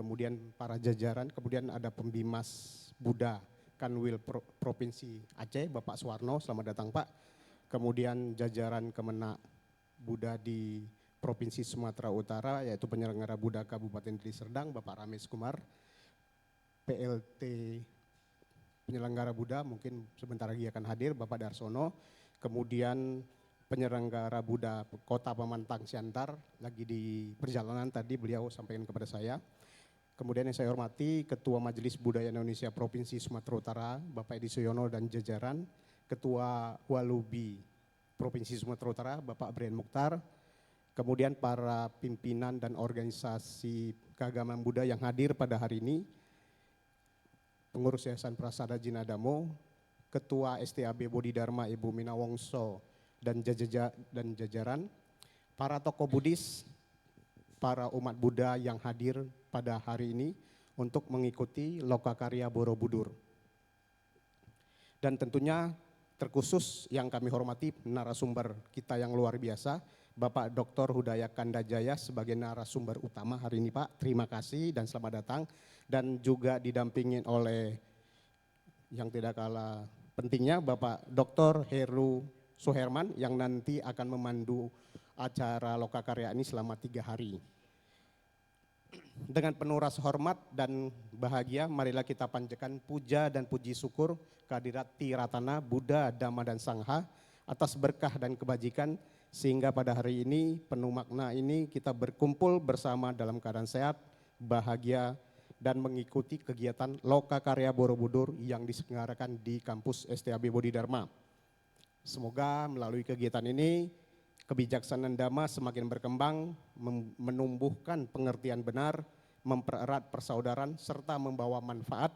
kemudian para jajaran, kemudian ada Pembimas Buddha Kanwil Provinsi Aceh, Bapak Suwarno, selamat datang Pak. Kemudian jajaran Kemenak Buddha di Provinsi Sumatera Utara, yaitu penyelenggara Buddha Kabupaten Deli Serdang, Bapak Rames Kumar. PLT penyelenggara Buddha mungkin sebentar lagi akan hadir, Bapak Darsono. Kemudian penyelenggara Buddha Kota Pamantang Siantar lagi di perjalanan, tadi beliau sampaikan kepada saya. Kemudian yang saya hormati Ketua Majelis Budaya Indonesia Provinsi Sumatera Utara, Bapak Edi Suyono dan jajaran, Ketua Walubi Provinsi Sumatera Utara, Bapak Brian Mukhtar, kemudian para pimpinan dan organisasi keagamaan Buddha yang hadir pada hari ini, Pengurus Yayasan Prasada Jinadamo, Ketua STAB Bodhidharma Ibu Mina Wongso dan jajaran, para tokoh Buddhis, para umat Buddha yang hadir pada hari ini untuk mengikuti Lokakarya Borobudur. Dan tentunya terkhusus yang kami hormati narasumber kita yang luar biasa, Bapak Dr. Hudaya Kandajaya sebagai narasumber utama hari ini Pak. Terima kasih dan selamat datang. Dan juga didampingin oleh yang tidak kalah pentingnya Bapak Dr. Heru Suherman yang nanti akan memandu acara Lokakarya ini selama 3 hari. Dengan penuh rasa hormat dan bahagia, marilah kita panjatkan puja dan puji syukur kehadirat Tiratana, Buddha, Dhamma dan Sangha atas berkah dan kebajikan sehingga pada hari ini penuh makna ini kita berkumpul bersama dalam keadaan sehat, bahagia dan mengikuti kegiatan Lokakarya Borobudur yang diselenggarakan di kampus STAB Bodhidharma. Semoga melalui kegiatan ini kebijaksanaan Dhamma semakin berkembang, menumbuhkan pengertian benar, mempererat persaudaraan, serta membawa manfaat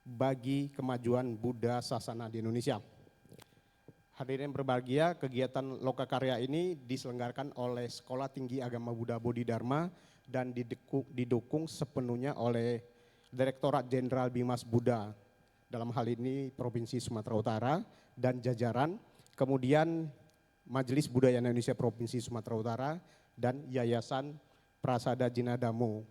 bagi kemajuan Buddha Sasana di Indonesia. Hadirin berbahagia, kegiatan Lokakarya ini diselenggarakan oleh Sekolah Tinggi Agama Buddha Bodhidharma dan didukung sepenuhnya oleh Direktorat Jenderal Bimas Buddha, dalam hal ini Provinsi Sumatera Utara dan jajaran, kemudian Majelis Budaya Indonesia Provinsi Sumatera Utara dan Yayasan Prasada Jinadamo.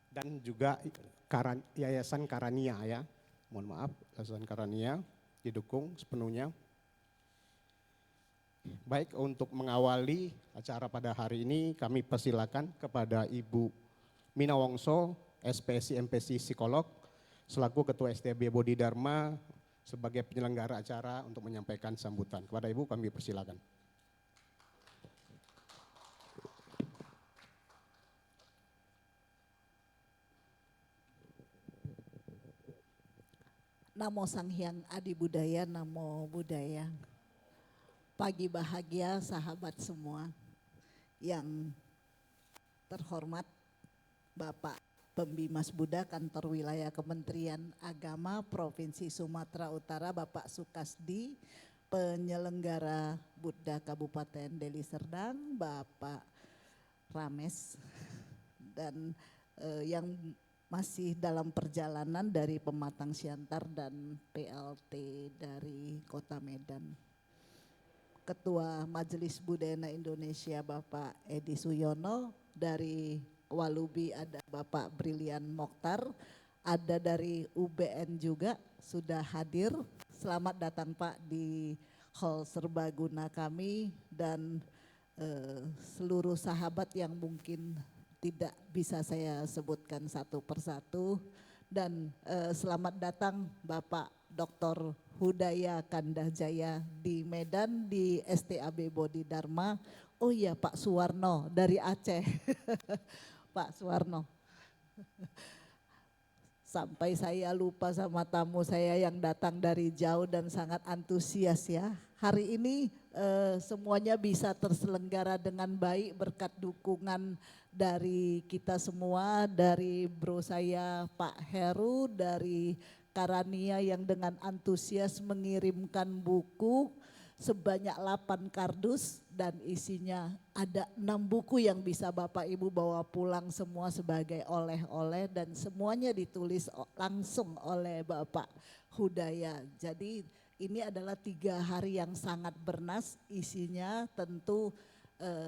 Dan juga Yayasan Karania ya, mohon maaf, Yayasan Karania didukung sepenuhnya. Baik, untuk mengawali acara pada hari ini kami persilakan kepada Ibu Mina Wongso, SPSI MPC Psikolog, selaku Ketua STAB Bodhidharma sebagai penyelenggara acara untuk menyampaikan sambutan. Kepada Ibu kami persilakan. Namo Sang Hyang Adi Budaya, Namo Buddhaya. Pagi bahagia sahabat semua, yang terhormat Bapak Pembimas Buddha Kantor Wilayah Kementerian Agama Provinsi Sumatera Utara, Bapak Sukasdi, penyelenggara Buddha Kabupaten Deli Serdang, Bapak Rames, dan yang masih dalam perjalanan dari Pematang Siantar dan PLT dari Kota Medan. Ketua Majelis Budaya Indonesia Bapak Edi Suyono, dari Walubi ada Bapak Brilian Mokhtar, ada dari UBN juga sudah hadir. Selamat datang Pak di hall serbaguna kami dan seluruh sahabat yang mungkin tidak bisa saya sebutkan satu persatu. Dan selamat datang Bapak Dr. Hudaya Kandajaya di Medan di STAB Bodhidharma. Oh iya Pak Suwarno dari Aceh. Pak Suwarno. Sampai saya lupa sama tamu saya yang datang dari jauh dan sangat antusias ya. Hari ini semuanya bisa terselenggara dengan baik berkat dukungan dari kita semua, dari bro saya Pak Heru, dari Karania yang dengan antusias mengirimkan buku sebanyak 8 kardus dan isinya ada 6 buku yang bisa Bapak Ibu bawa pulang semua sebagai oleh-oleh dan semuanya ditulis langsung oleh Bapak Hudaya. Jadi ini adalah 3 hari yang sangat bernas, isinya tentu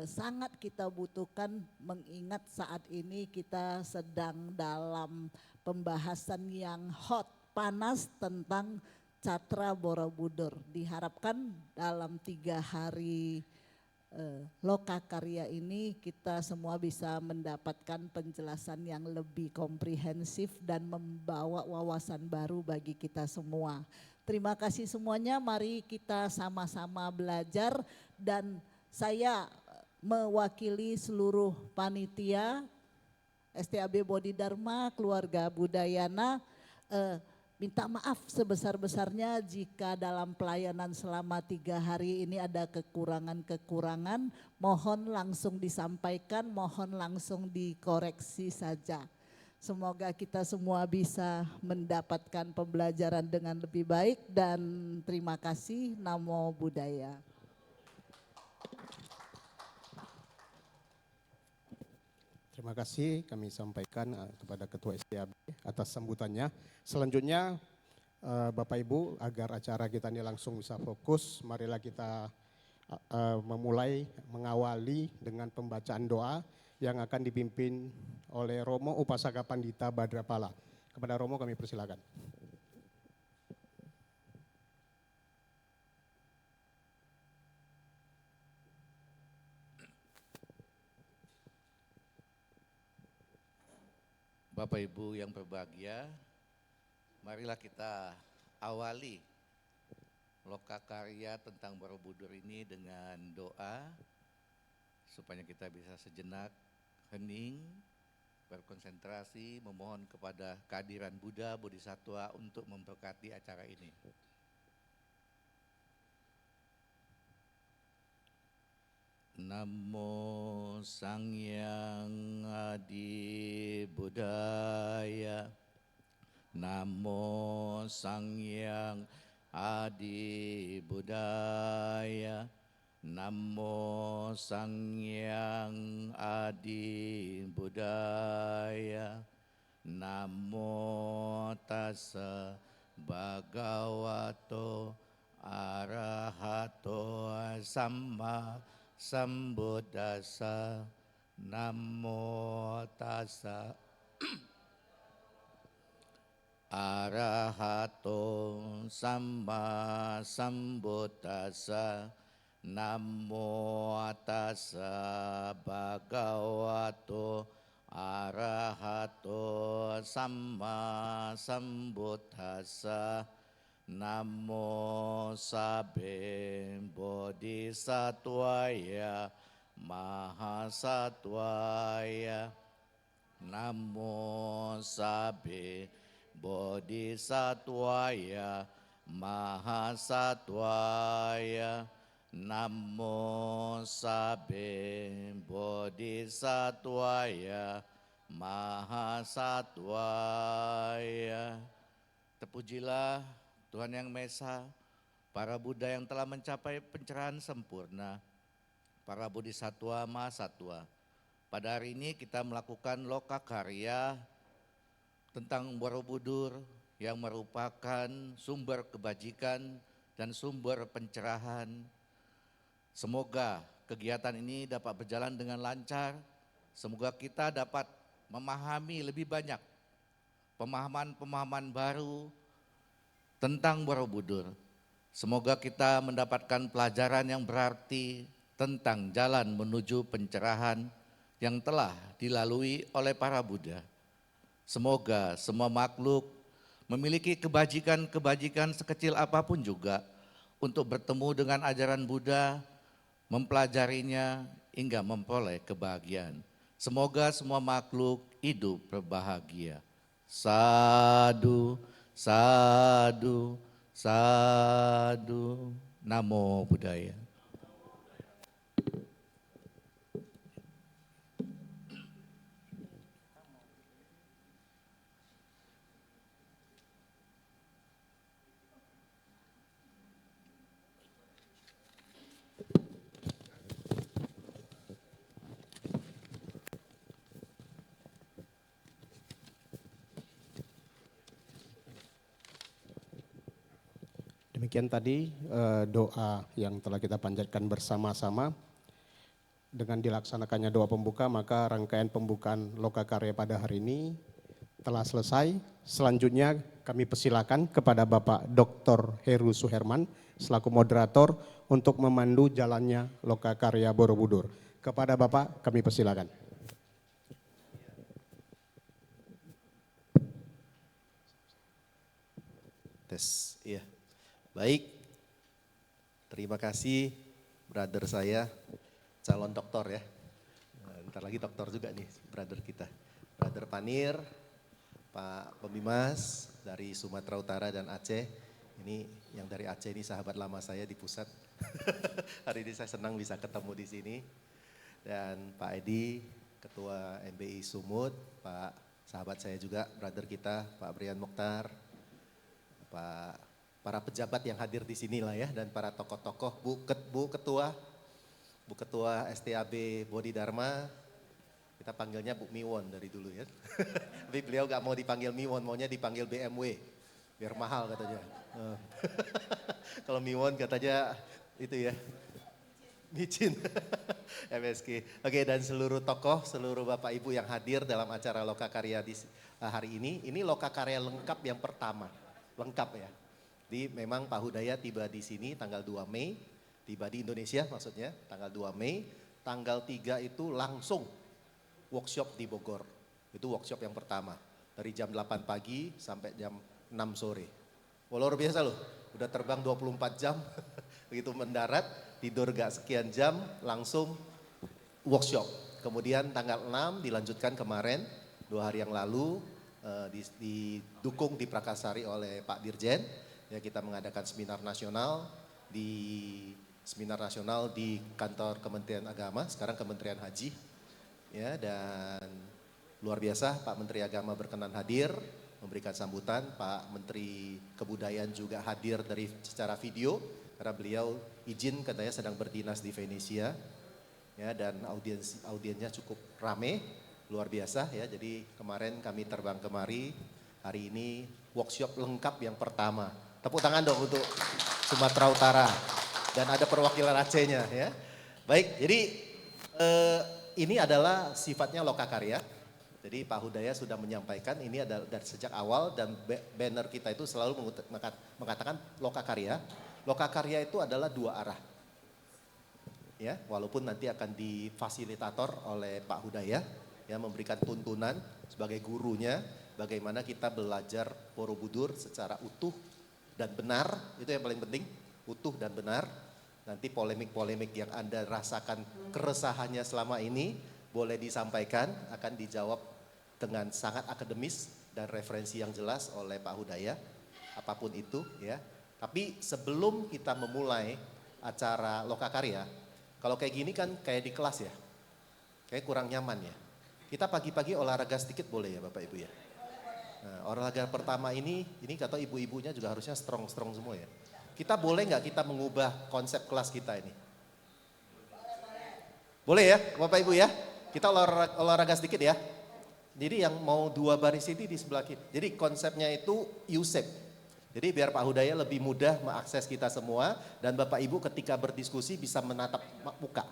sangat kita butuhkan mengingat saat ini kita sedang dalam pembahasan yang hot, panas tentang Catra Borobudur. Diharapkan dalam 3 hari Lokakarya ini kita semua bisa mendapatkan penjelasan yang lebih komprehensif dan membawa wawasan baru bagi kita semua. Terima kasih semuanya, mari kita sama-sama belajar dan saya mewakili seluruh panitia STAB Bodhi Dharma, keluarga Budayana, minta maaf sebesar-besarnya jika dalam pelayanan selama 3 hari ini ada kekurangan-kekurangan, mohon langsung disampaikan, mohon langsung dikoreksi saja. Semoga kita semua bisa mendapatkan pembelajaran dengan lebih baik dan terima kasih. Namo Buddhaya. Terima kasih kami sampaikan kepada Ketua STAB atas sambutannya. Selanjutnya Bapak Ibu, agar acara kita ini langsung bisa fokus, marilah kita memulai mengawali dengan pembacaan doa yang akan dipimpin oleh Romo Upasaka Pandita Badrapala. Kepada Romo kami persilakan. Bapak Ibu yang berbahagia, marilah kita awali Lokakarya tentang Borobudur ini dengan doa supaya kita bisa sejenak hening, berkonsentrasi, memohon kepada kehadiran Buddha, Bodhisattva untuk memberkati acara ini. Namo Sangyang Adi Buddhaya. Namo Sangyang Adi Buddhaya. Namo Sangyang Adi Buddhaya. Namo Tassa Bhagavato Arahato Samma Sambuddhassa. Namo Tassa Arahato Samma Sambuddhassa. Namo Tassa Bhagavato Arahato Samma Sambuddhassa. Namo Sabbe Bodhisattvaya Mahasattvaya. Namo Sabbe Bodhisattvaya Mahasattvaya. Namo Sabbe Bodhisattvaya Mahasattvaya. Terpujilah Tuhan Yang Maha Esa, para Buddha yang telah mencapai pencerahan sempurna, para Bodhisattva Mahasatwa. Pada hari ini kita melakukan Lokakarya tentang Borobudur yang merupakan sumber kebajikan dan sumber pencerahan. Semoga kegiatan ini dapat berjalan dengan lancar, semoga kita dapat memahami lebih banyak pemahaman-pemahaman baru tentang Borobudur. Semoga kita mendapatkan pelajaran yang berarti tentang jalan menuju pencerahan yang telah dilalui oleh para Buddha. Semoga semua makhluk memiliki kebajikan-kebajikan sekecil apapun juga untuk bertemu dengan ajaran Buddha, mempelajarinya hingga memperoleh kebahagiaan. Semoga semua makhluk hidup berbahagia. Sadhu, sadhu, sadhu. Namo Buddhaya. Demikian tadi doa yang telah kita panjatkan bersama-sama. Dengan dilaksanakannya doa pembuka, maka rangkaian pembukaan Lokakarya pada hari ini telah selesai. Selanjutnya kami persilakan kepada Bapak Dr. Heru Suherman selaku moderator untuk memandu jalannya Lokakarya Borobudur. Kepada Bapak kami persilakan. Tes, iya. Baik, terima kasih brother saya, calon doktor ya. Bentar lagi doktor juga nih brother kita. Brother Panir, Pak Pemimas dari Sumatera Utara dan Aceh. Ini yang dari Aceh ini sahabat lama saya di pusat. Hari ini saya senang bisa ketemu di sini. Dan Pak Edi, Ketua MBI Sumut, Pak sahabat saya juga, brother kita, Pak Brian Mokhtar, para pejabat yang hadir di sini lah ya, dan para tokoh-tokoh, Bu Ketua STAB Bodhi Dharma, kita panggilnya Bu Miwon dari dulu ya. Tapi beliau gak mau dipanggil Miwon, maunya dipanggil BMW, biar mahal katanya. Kalau Miwon katanya itu ya, micin. MSK. Oke, dan seluruh tokoh, seluruh Bapak Ibu yang hadir dalam acara Lokakarya di hari ini Lokakarya lengkap yang pertama. Lengkap ya. Jadi memang Pak Hudaya tiba di sini tanggal 2 Mei, tiba di Indonesia maksudnya tanggal 2 Mei, tanggal 3 itu langsung workshop di Bogor. Itu workshop yang pertama, dari jam 8 pagi sampai jam 6 sore. Wah, luar biasa loh, udah terbang 24 jam, begitu mendarat, tidur gak sekian jam, langsung workshop. Kemudian tanggal 6 dilanjutkan kemarin, 2 hari yang lalu, didukung di Prakasari oleh Pak Dirjen, ya kita mengadakan seminar nasional di kantor Kementerian Agama, sekarang Kementerian Haji, ya, dan luar biasa Pak Menteri Agama berkenan hadir, memberikan sambutan, Pak Menteri Kebudayaan juga hadir secara video, karena beliau izin katanya sedang berdinas di Venesia, ya, dan audiensnya cukup rame. Luar biasa ya, jadi kemarin kami terbang kemari, hari ini workshop lengkap yang pertama. Tepuk tangan dong untuk Sumatera Utara dan ada perwakilan Acehnya ya. Baik, jadi ini adalah sifatnya Lokakarya. Jadi Pak Hudaya sudah menyampaikan ini adalah dari sejak awal dan banner kita itu selalu mengatakan Lokakarya. Lokakarya itu adalah 2 arah. Ya, walaupun nanti akan difasilitator oleh Pak Hudaya, ya, memberikan tuntunan sebagai gurunya bagaimana kita belajar Borobudur secara utuh dan benar, itu yang paling penting, utuh dan benar. Nanti polemik-polemik yang Anda rasakan keresahannya selama ini boleh disampaikan, akan dijawab dengan sangat akademis dan referensi yang jelas oleh Pak Hudaya, apapun itu ya. Tapi sebelum kita memulai acara Lokakarya, kalau kayak gini kan kayak di kelas ya, kayak kurang nyaman ya. Kita pagi-pagi olahraga sedikit boleh ya Bapak Ibu ya. Nah, olahraga pertama ini kata ibu-ibunya juga harusnya strong-strong semua ya. Kita boleh nggak kita mengubah konsep kelas kita ini? Boleh ya Bapak Ibu ya? Kita olahraga sedikit ya. Jadi yang mau 2 baris ini di sebelah kiri. Jadi konsepnya itu U-shape. Jadi biar Pak Hudaya lebih mudah mengakses kita semua dan Bapak Ibu ketika berdiskusi bisa menatap muka.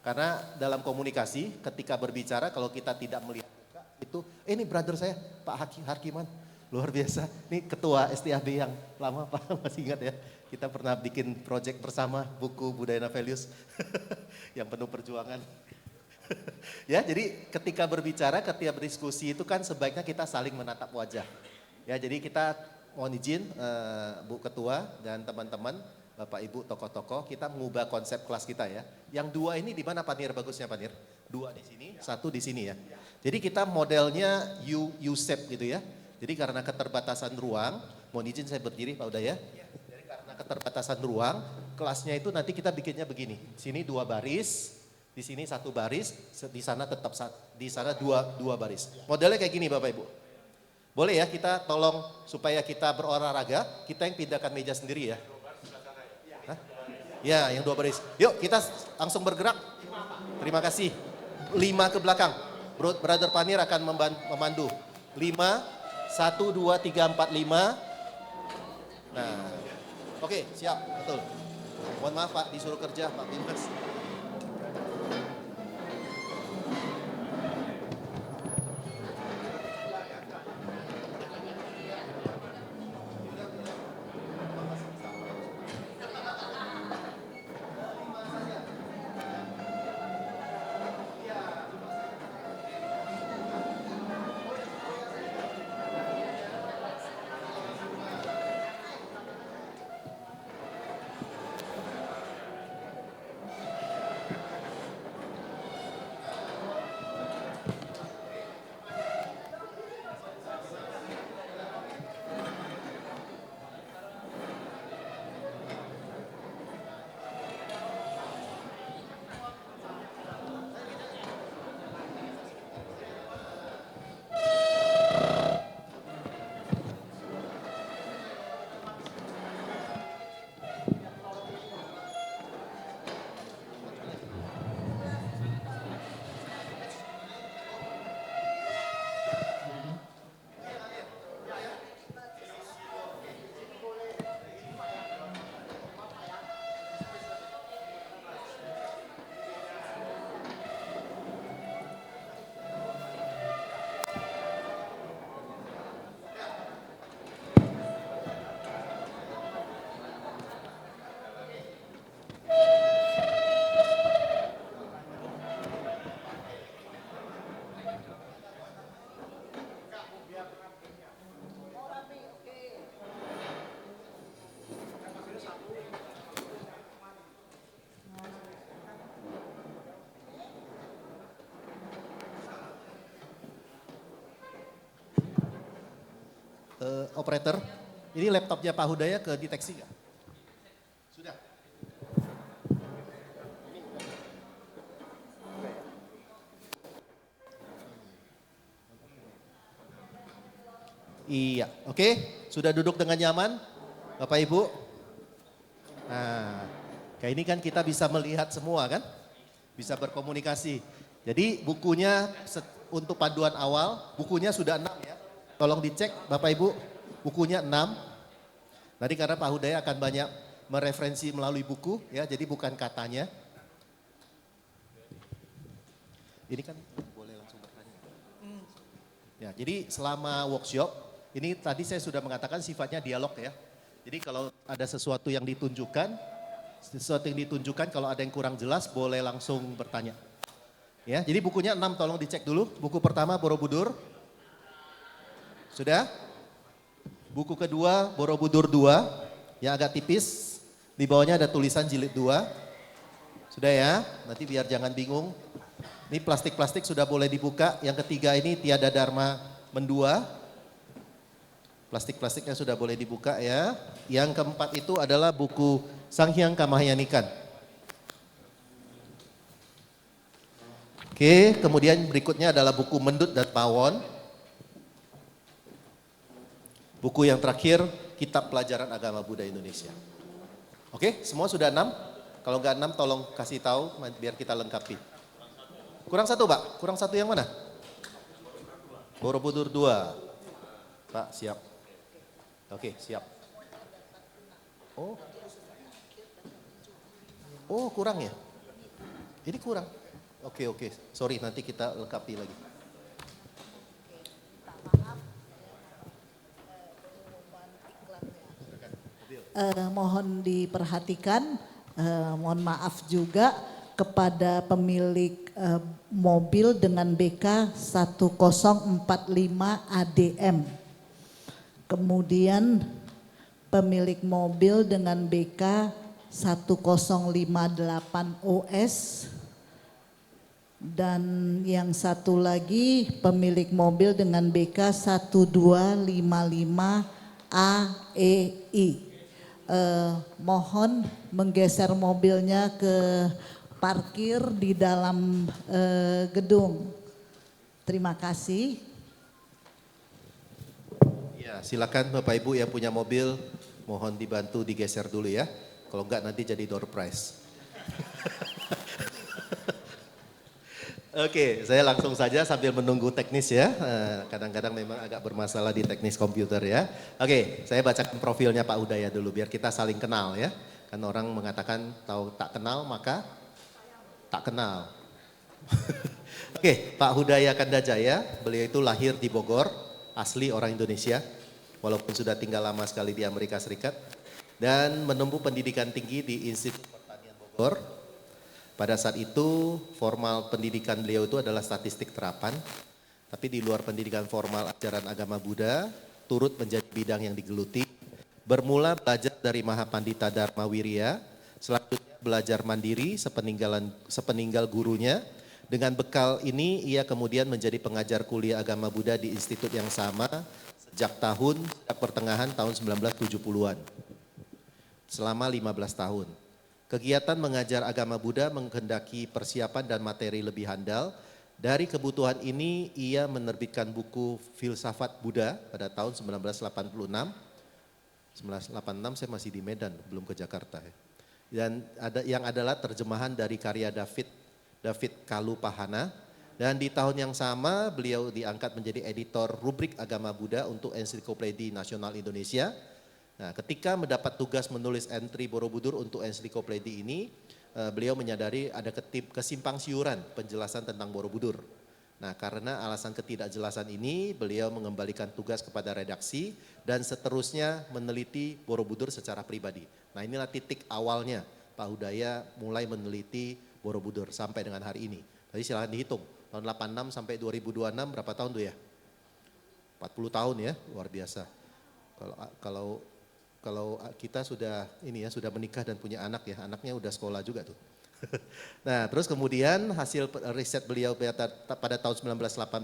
Karena dalam komunikasi ketika berbicara kalau kita tidak melihat muka itu, ini brother saya Pak Harkiman, luar biasa. Ini ketua STAB yang lama Pak, masih ingat ya. Kita pernah bikin project bersama buku Budaya Values yang penuh perjuangan. Ya, jadi ketika berbicara, ketika berdiskusi itu kan sebaiknya kita saling menatap wajah. Ya, jadi kita mohon izin Bu Ketua dan teman-teman, Bapak Ibu tokoh-tokoh, kita mengubah konsep kelas kita ya. Yang 2 ini di mana Pak Nir bagusnya Pak Nir? 2 di sini, 1 di sini ya. Jadi kita modelnya U-shape gitu ya. Jadi karena keterbatasan ruang, mohon izin saya berdiri Pak Udaya. Jadi karena keterbatasan ruang, kelasnya itu nanti kita bikinnya begini. Sini 2 baris, di sini 1 baris, di sana tetap di sana 2 baris. Modelnya kayak gini Bapak Ibu. Boleh ya kita tolong supaya kita berolahraga, kita yang pindahkan meja sendiri ya. Hah? Ya, yang 2 baris. Yuk kita langsung bergerak. Terima kasih. 5 ke belakang. Brother Panir akan memandu. 5, 1, 2, 3, 4, 5. Nah, oke siap, betul. Mohon maaf Pak, disuruh kerja Pak Bimas. operator. Ini laptopnya Pak Hudaya ke deteksi nggak? Sudah. Iya, oke. Sudah duduk dengan nyaman, Bapak Ibu? Nah, kayak ini kan kita bisa melihat semua kan? Bisa berkomunikasi. Jadi bukunya untuk panduan awal, bukunya sudah 6 ya. Tolong dicek Bapak Ibu, bukunya 6. Nanti karena Pak Hudaya akan banyak mereferensi melalui buku ya, jadi bukan katanya. Ini kan boleh langsung bertanya. Ya, jadi selama workshop, ini tadi saya sudah mengatakan sifatnya dialog ya. Jadi kalau ada sesuatu yang ditunjukkan, kalau ada yang kurang jelas boleh langsung bertanya. Ya, jadi bukunya 6 tolong dicek dulu. Buku pertama Borobudur. Sudah? Buku kedua Borobudur 2 yang agak tipis. Di bawahnya ada tulisan jilid 2. Sudah ya? Nanti biar jangan bingung. Ini plastik-plastik sudah boleh dibuka. Yang ketiga ini Tiada Dharma Mendua. Plastik-plastiknya sudah boleh dibuka ya. Yang keempat itu adalah buku Sanghyang Kamahyanikan. Oke, kemudian berikutnya adalah buku Mendut dan Pawon. Buku yang terakhir, Kitab Pelajaran Agama Buddha Indonesia. Oke, semua sudah 6? Kalau nggak 6 tolong kasih tahu biar kita lengkapi. Kurang satu Pak, kurang satu yang mana? Borobudur 2. Pak, siap. Oke, siap. Oh kurang ya? Ini kurang. Oke. Sorry, nanti kita lengkapi lagi. Mohon diperhatikan, mohon maaf juga kepada pemilik mobil dengan BK 1045 ADM. Kemudian pemilik mobil dengan BK 1058 OS. Dan yang satu lagi pemilik mobil dengan BK 1255 AEI. Mohon menggeser mobilnya ke parkir di dalam gedung. Terima kasih. Ya, silakan Bapak Ibu yang punya mobil, mohon dibantu digeser dulu ya. Kalau enggak nanti jadi door prize. Oke, saya langsung saja sambil menunggu teknis ya. Kadang-kadang memang agak bermasalah di teknis komputer ya. Oke, saya bacakan profilnya Pak Hudaya dulu biar kita saling kenal ya. Kan orang mengatakan tahu tak kenal maka tak kenal. Oke, Pak Hudaya Kandajaya, beliau itu lahir di Bogor, asli orang Indonesia, walaupun sudah tinggal lama sekali di Amerika Serikat. Dan menempuh pendidikan tinggi di Institut Pertanian Bogor. Pada saat itu formal pendidikan beliau itu adalah statistik terapan, tapi di luar pendidikan formal ajaran agama Buddha turut menjadi bidang yang digeluti. Bermula belajar dari Mahapandita Dharma Wirya, selanjutnya belajar mandiri sepeninggal gurunya. Dengan bekal ini ia kemudian menjadi pengajar kuliah agama Buddha di institut yang sama sejak pertengahan tahun 1970-an. Selama 15 tahun. Kegiatan mengajar agama Buddha menghendaki persiapan dan materi lebih handal. Dari kebutuhan ini ia menerbitkan buku Filsafat Buddha pada tahun 1986. 1986 saya masih di Medan, belum ke Jakarta ya. Dan yang adalah terjemahan dari karya David Kalupahana. Dan di tahun yang sama beliau diangkat menjadi editor rubrik agama Buddha untuk Ensiklopedia Nasional Indonesia. Nah, ketika mendapat tugas menulis entry Borobudur untuk ensiklopedia ini, beliau menyadari ada kesimpang siuran penjelasan tentang Borobudur. Nah, karena alasan ketidakjelasan ini, beliau mengembalikan tugas kepada redaksi dan seterusnya meneliti Borobudur secara pribadi. Nah, inilah titik awalnya Pak Hudaya mulai meneliti Borobudur sampai dengan hari ini. Tadi silahkan dihitung, tahun 86 sampai 2026 berapa tahun tuh ya? 40 tahun ya, luar biasa. Kalau kita sudah sudah menikah dan punya anak ya, anaknya udah sekolah juga tuh. Nah, terus kemudian hasil riset beliau pada tahun 1988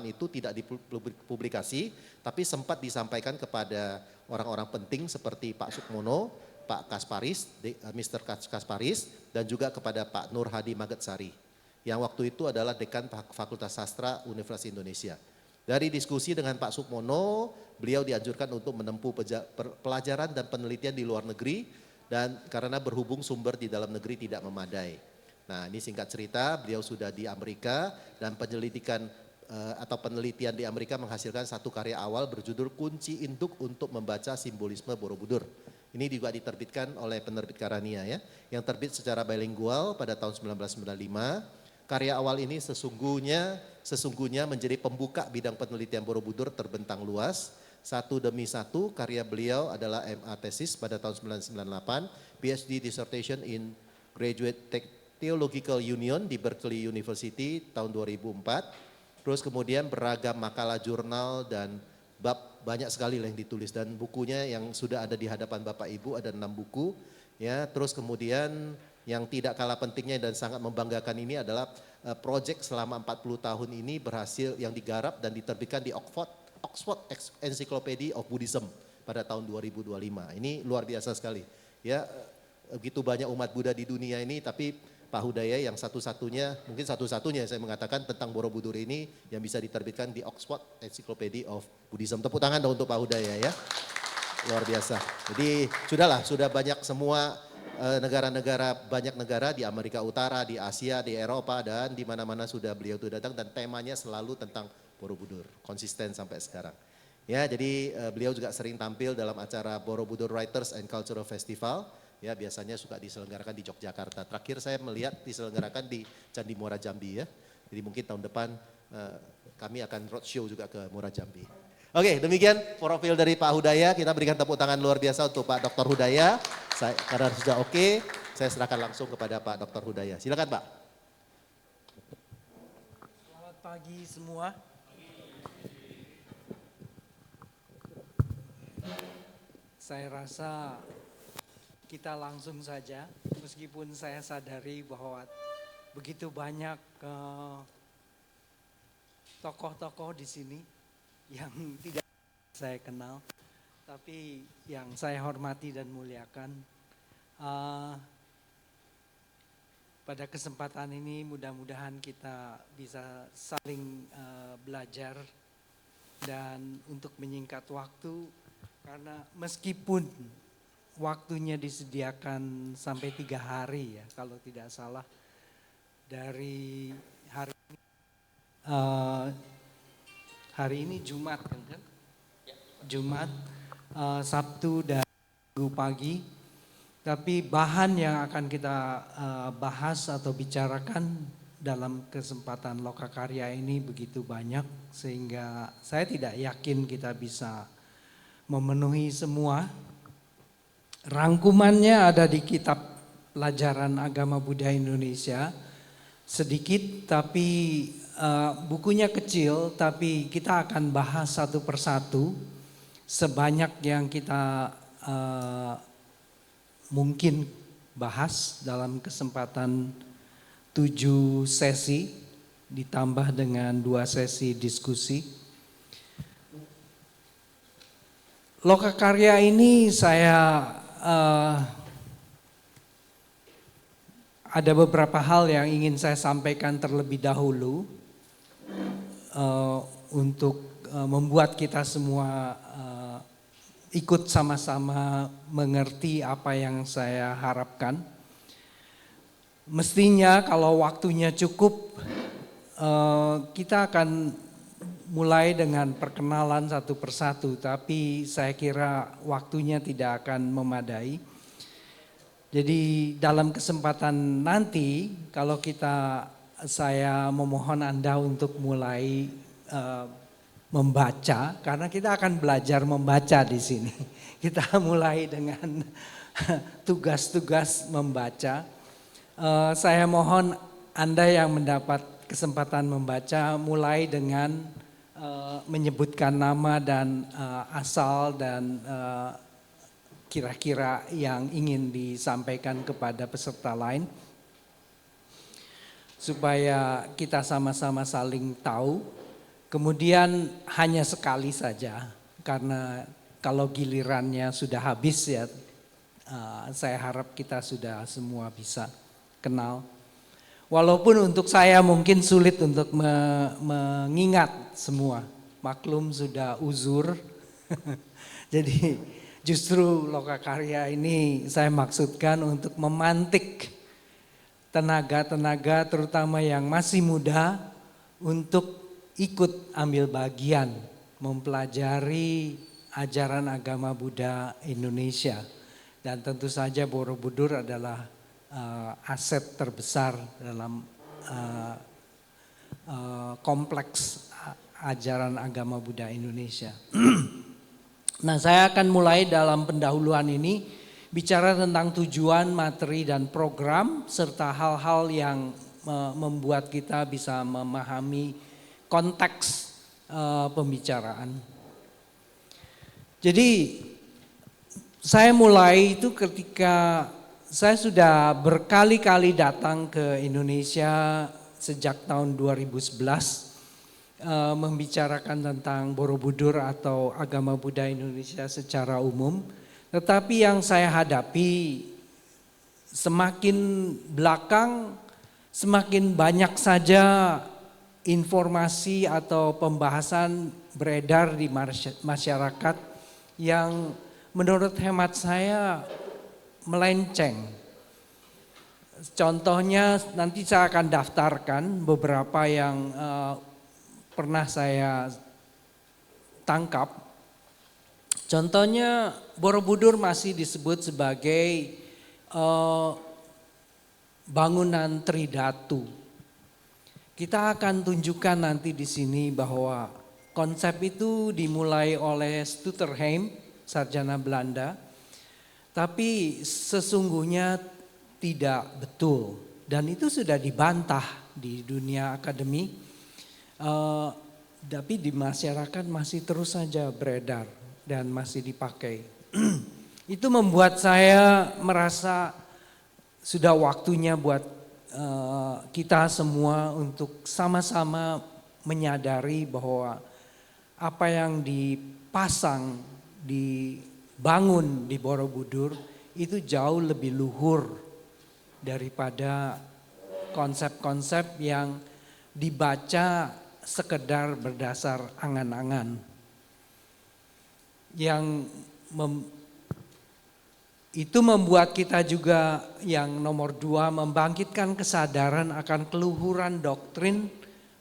itu tidak dipublikasi, tapi sempat disampaikan kepada orang-orang penting seperti Pak Sukmono, Pak Kasparis, Mr. Kasparis, dan juga kepada Pak Nur Hadi Magetsari, yang waktu itu adalah Dekan Fakultas Sastra Universitas Indonesia. Dari diskusi dengan Pak Sukmono, beliau dianjurkan untuk menempuh pelajaran dan penelitian di luar negeri, dan karena berhubung sumber di dalam negeri tidak memadai. Nah, ini singkat cerita, beliau sudah di Amerika dan penyelidikan atau penelitian di Amerika menghasilkan satu karya awal berjudul Kunci Induk untuk Membaca Simbolisme Borobudur. Ini juga diterbitkan oleh penerbit Karania ya, yang terbit secara bilingual pada tahun 1995. Karya awal ini sesungguhnya menjadi pembuka bidang penelitian Borobudur terbentang luas. Satu demi satu karya beliau adalah MA tesis pada tahun 1998, PhD dissertation in Graduate Theological Union di Berkeley University tahun 2004. Terus kemudian beragam makalah jurnal dan bab banyak sekali yang ditulis, dan bukunya yang sudah ada di hadapan Bapak Ibu ada 6 buku ya. Terus kemudian yang tidak kalah pentingnya dan sangat membanggakan ini adalah proyek selama 40 tahun ini berhasil yang digarap dan diterbitkan di Oxford Encyclopedia of Buddhism pada tahun 2025. Ini luar biasa sekali. Ya, begitu banyak umat Buddha di dunia ini, tapi Pak Hudaya yang satu-satunya, mungkin satu-satunya saya mengatakan tentang Borobudur ini yang bisa diterbitkan di Oxford Encyclopedia of Buddhism. Tepuk tangan dong untuk Pak Hudaya ya. Luar biasa. Jadi sudah banyak semua banyak negara di Amerika Utara, di Asia, di Eropa, dan di mana-mana sudah beliau itu datang, dan temanya selalu tentang Borobudur, konsisten sampai sekarang. Ya, jadi beliau juga sering tampil dalam acara Borobudur Writers and Cultural Festival, ya biasanya suka diselenggarakan di Yogyakarta. Terakhir saya melihat diselenggarakan di Candi Muara Jambi ya. Jadi mungkin tahun depan kami akan roadshow juga ke Muara Jambi. Oke, demikian profil dari Pak Hudaya. Kita berikan tepuk tangan luar biasa untuk Pak Dr. Hudaya. Karena sudah oke, saya serahkan langsung kepada Pak Dr. Hudaya. Silakan Pak. Selamat pagi semua. Saya rasa kita langsung saja, meskipun saya sadari bahwa begitu banyak tokoh-tokoh di sini yang tidak saya kenal, tapi yang saya hormati dan muliakan. Pada kesempatan ini mudah-mudahan kita bisa saling belajar, dan untuk menyingkat waktu, karena meskipun waktunya disediakan sampai 3 hari ya kalau tidak salah, dari hari ini Jumat kan? Jumat, Sabtu dan Minggu pagi. Tapi bahan yang akan kita bahas atau bicarakan dalam kesempatan Lokakarya ini begitu banyak, sehingga saya tidak yakin kita bisa memenuhi semua. Rangkumannya ada di kitab Pelajaran Agama Buddha Indonesia, sedikit tapi bukunya kecil, tapi kita akan bahas satu persatu sebanyak yang kita mungkin bahas dalam kesempatan 7 sesi ditambah dengan 2 sesi diskusi. Lokakarya ini saya ada beberapa hal yang ingin saya sampaikan terlebih dahulu untuk membuat kita semua ikut sama-sama mengerti apa yang saya harapkan. Mestinya kalau waktunya cukup, kita akan mulai dengan perkenalan satu persatu, tapi saya kira waktunya tidak akan memadai. Jadi dalam kesempatan nanti, kalau saya memohon Anda untuk mulai membaca, karena kita akan belajar membaca di sini. Kita mulai dengan tugas-tugas membaca. Saya mohon Anda yang mendapat kesempatan membaca mulai dengan menyebutkan nama dan asal dan kira-kira yang ingin disampaikan kepada peserta lain. supaya kita sama-sama saling tahu. Kemudian hanya sekali saja, karena kalau gilirannya sudah habis ya, saya harap kita sudah semua bisa kenal. Walaupun untuk saya mungkin sulit untuk mengingat semua, maklum sudah uzur. Jadi justru Lokakarya ini saya maksudkan untuk memantik tenaga-tenaga terutama yang masih muda untuk ikut ambil bagian mempelajari ajaran agama Buddha Indonesia. Dan tentu saja Borobudur adalah aset terbesar dalam kompleks ajaran agama Buddha Indonesia. Nah, saya akan mulai dalam pendahuluan ini bicara tentang tujuan, materi, dan program serta hal-hal yang membuat kita bisa memahami konteks pembicaraan. Jadi saya mulai itu ketika saya sudah berkali-kali datang ke Indonesia sejak tahun 2011 membicarakan tentang Borobudur atau agama Buddha Indonesia secara umum. Tetapi yang saya hadapi semakin belakang semakin banyak saja informasi atau pembahasan beredar di masyarakat yang menurut hemat saya melenceng. Contohnya nanti saya akan daftarkan beberapa yang pernah saya tangkap. Contohnya Borobudur masih disebut sebagai bangunan Tridatu. Kita akan tunjukkan nanti di sini bahwa konsep itu dimulai oleh Stutterheim, sarjana Belanda, tapi sesungguhnya tidak betul dan itu sudah dibantah di dunia akademi, tapi di masyarakat masih terus saja beredar dan masih dipakai. Itu membuat saya merasa sudah waktunya buat kita semua untuk sama-sama menyadari bahwa apa yang dipasang, dibangun di Borobudur itu jauh lebih luhur daripada konsep-konsep yang dibaca sekedar berdasar angan-angan. Itu membuat kita juga yang nomor 2 membangkitkan kesadaran akan keluhuran doktrin,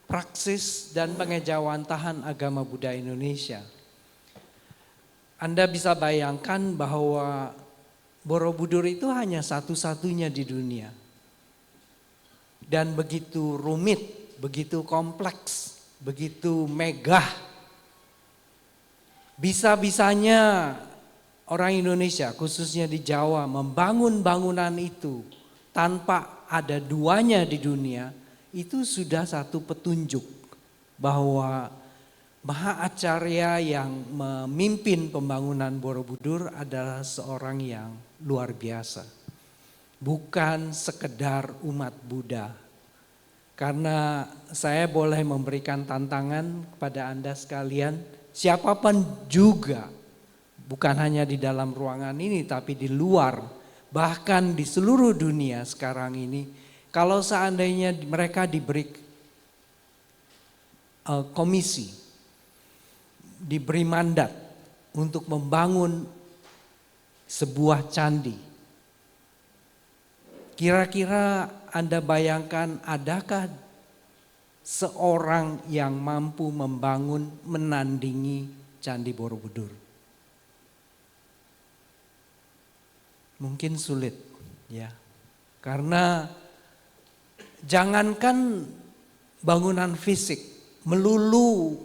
praksis, dan pengejawantahan agama Buddha Indonesia. Anda bisa bayangkan bahwa Borobudur itu hanya satu-satunya di dunia. Dan begitu rumit, begitu kompleks, begitu megah. Bisa-bisanya orang Indonesia khususnya di Jawa membangun bangunan itu tanpa ada duanya di dunia, itu sudah satu petunjuk bahwa Mahaacarya yang memimpin pembangunan Borobudur adalah seorang yang luar biasa. Bukan sekedar umat Buddha. Karena saya boleh memberikan tantangan kepada Anda sekalian, siapapun juga, bukan hanya di dalam ruangan ini tapi di luar, bahkan di seluruh dunia sekarang ini, kalau seandainya mereka diberi komisi, diberi mandat untuk membangun sebuah candi. Kira-kira Anda bayangkan adakah seorang yang mampu membangun menandingi Candi Borobudur? Mungkin sulit ya. Karena jangankan bangunan fisik, melulu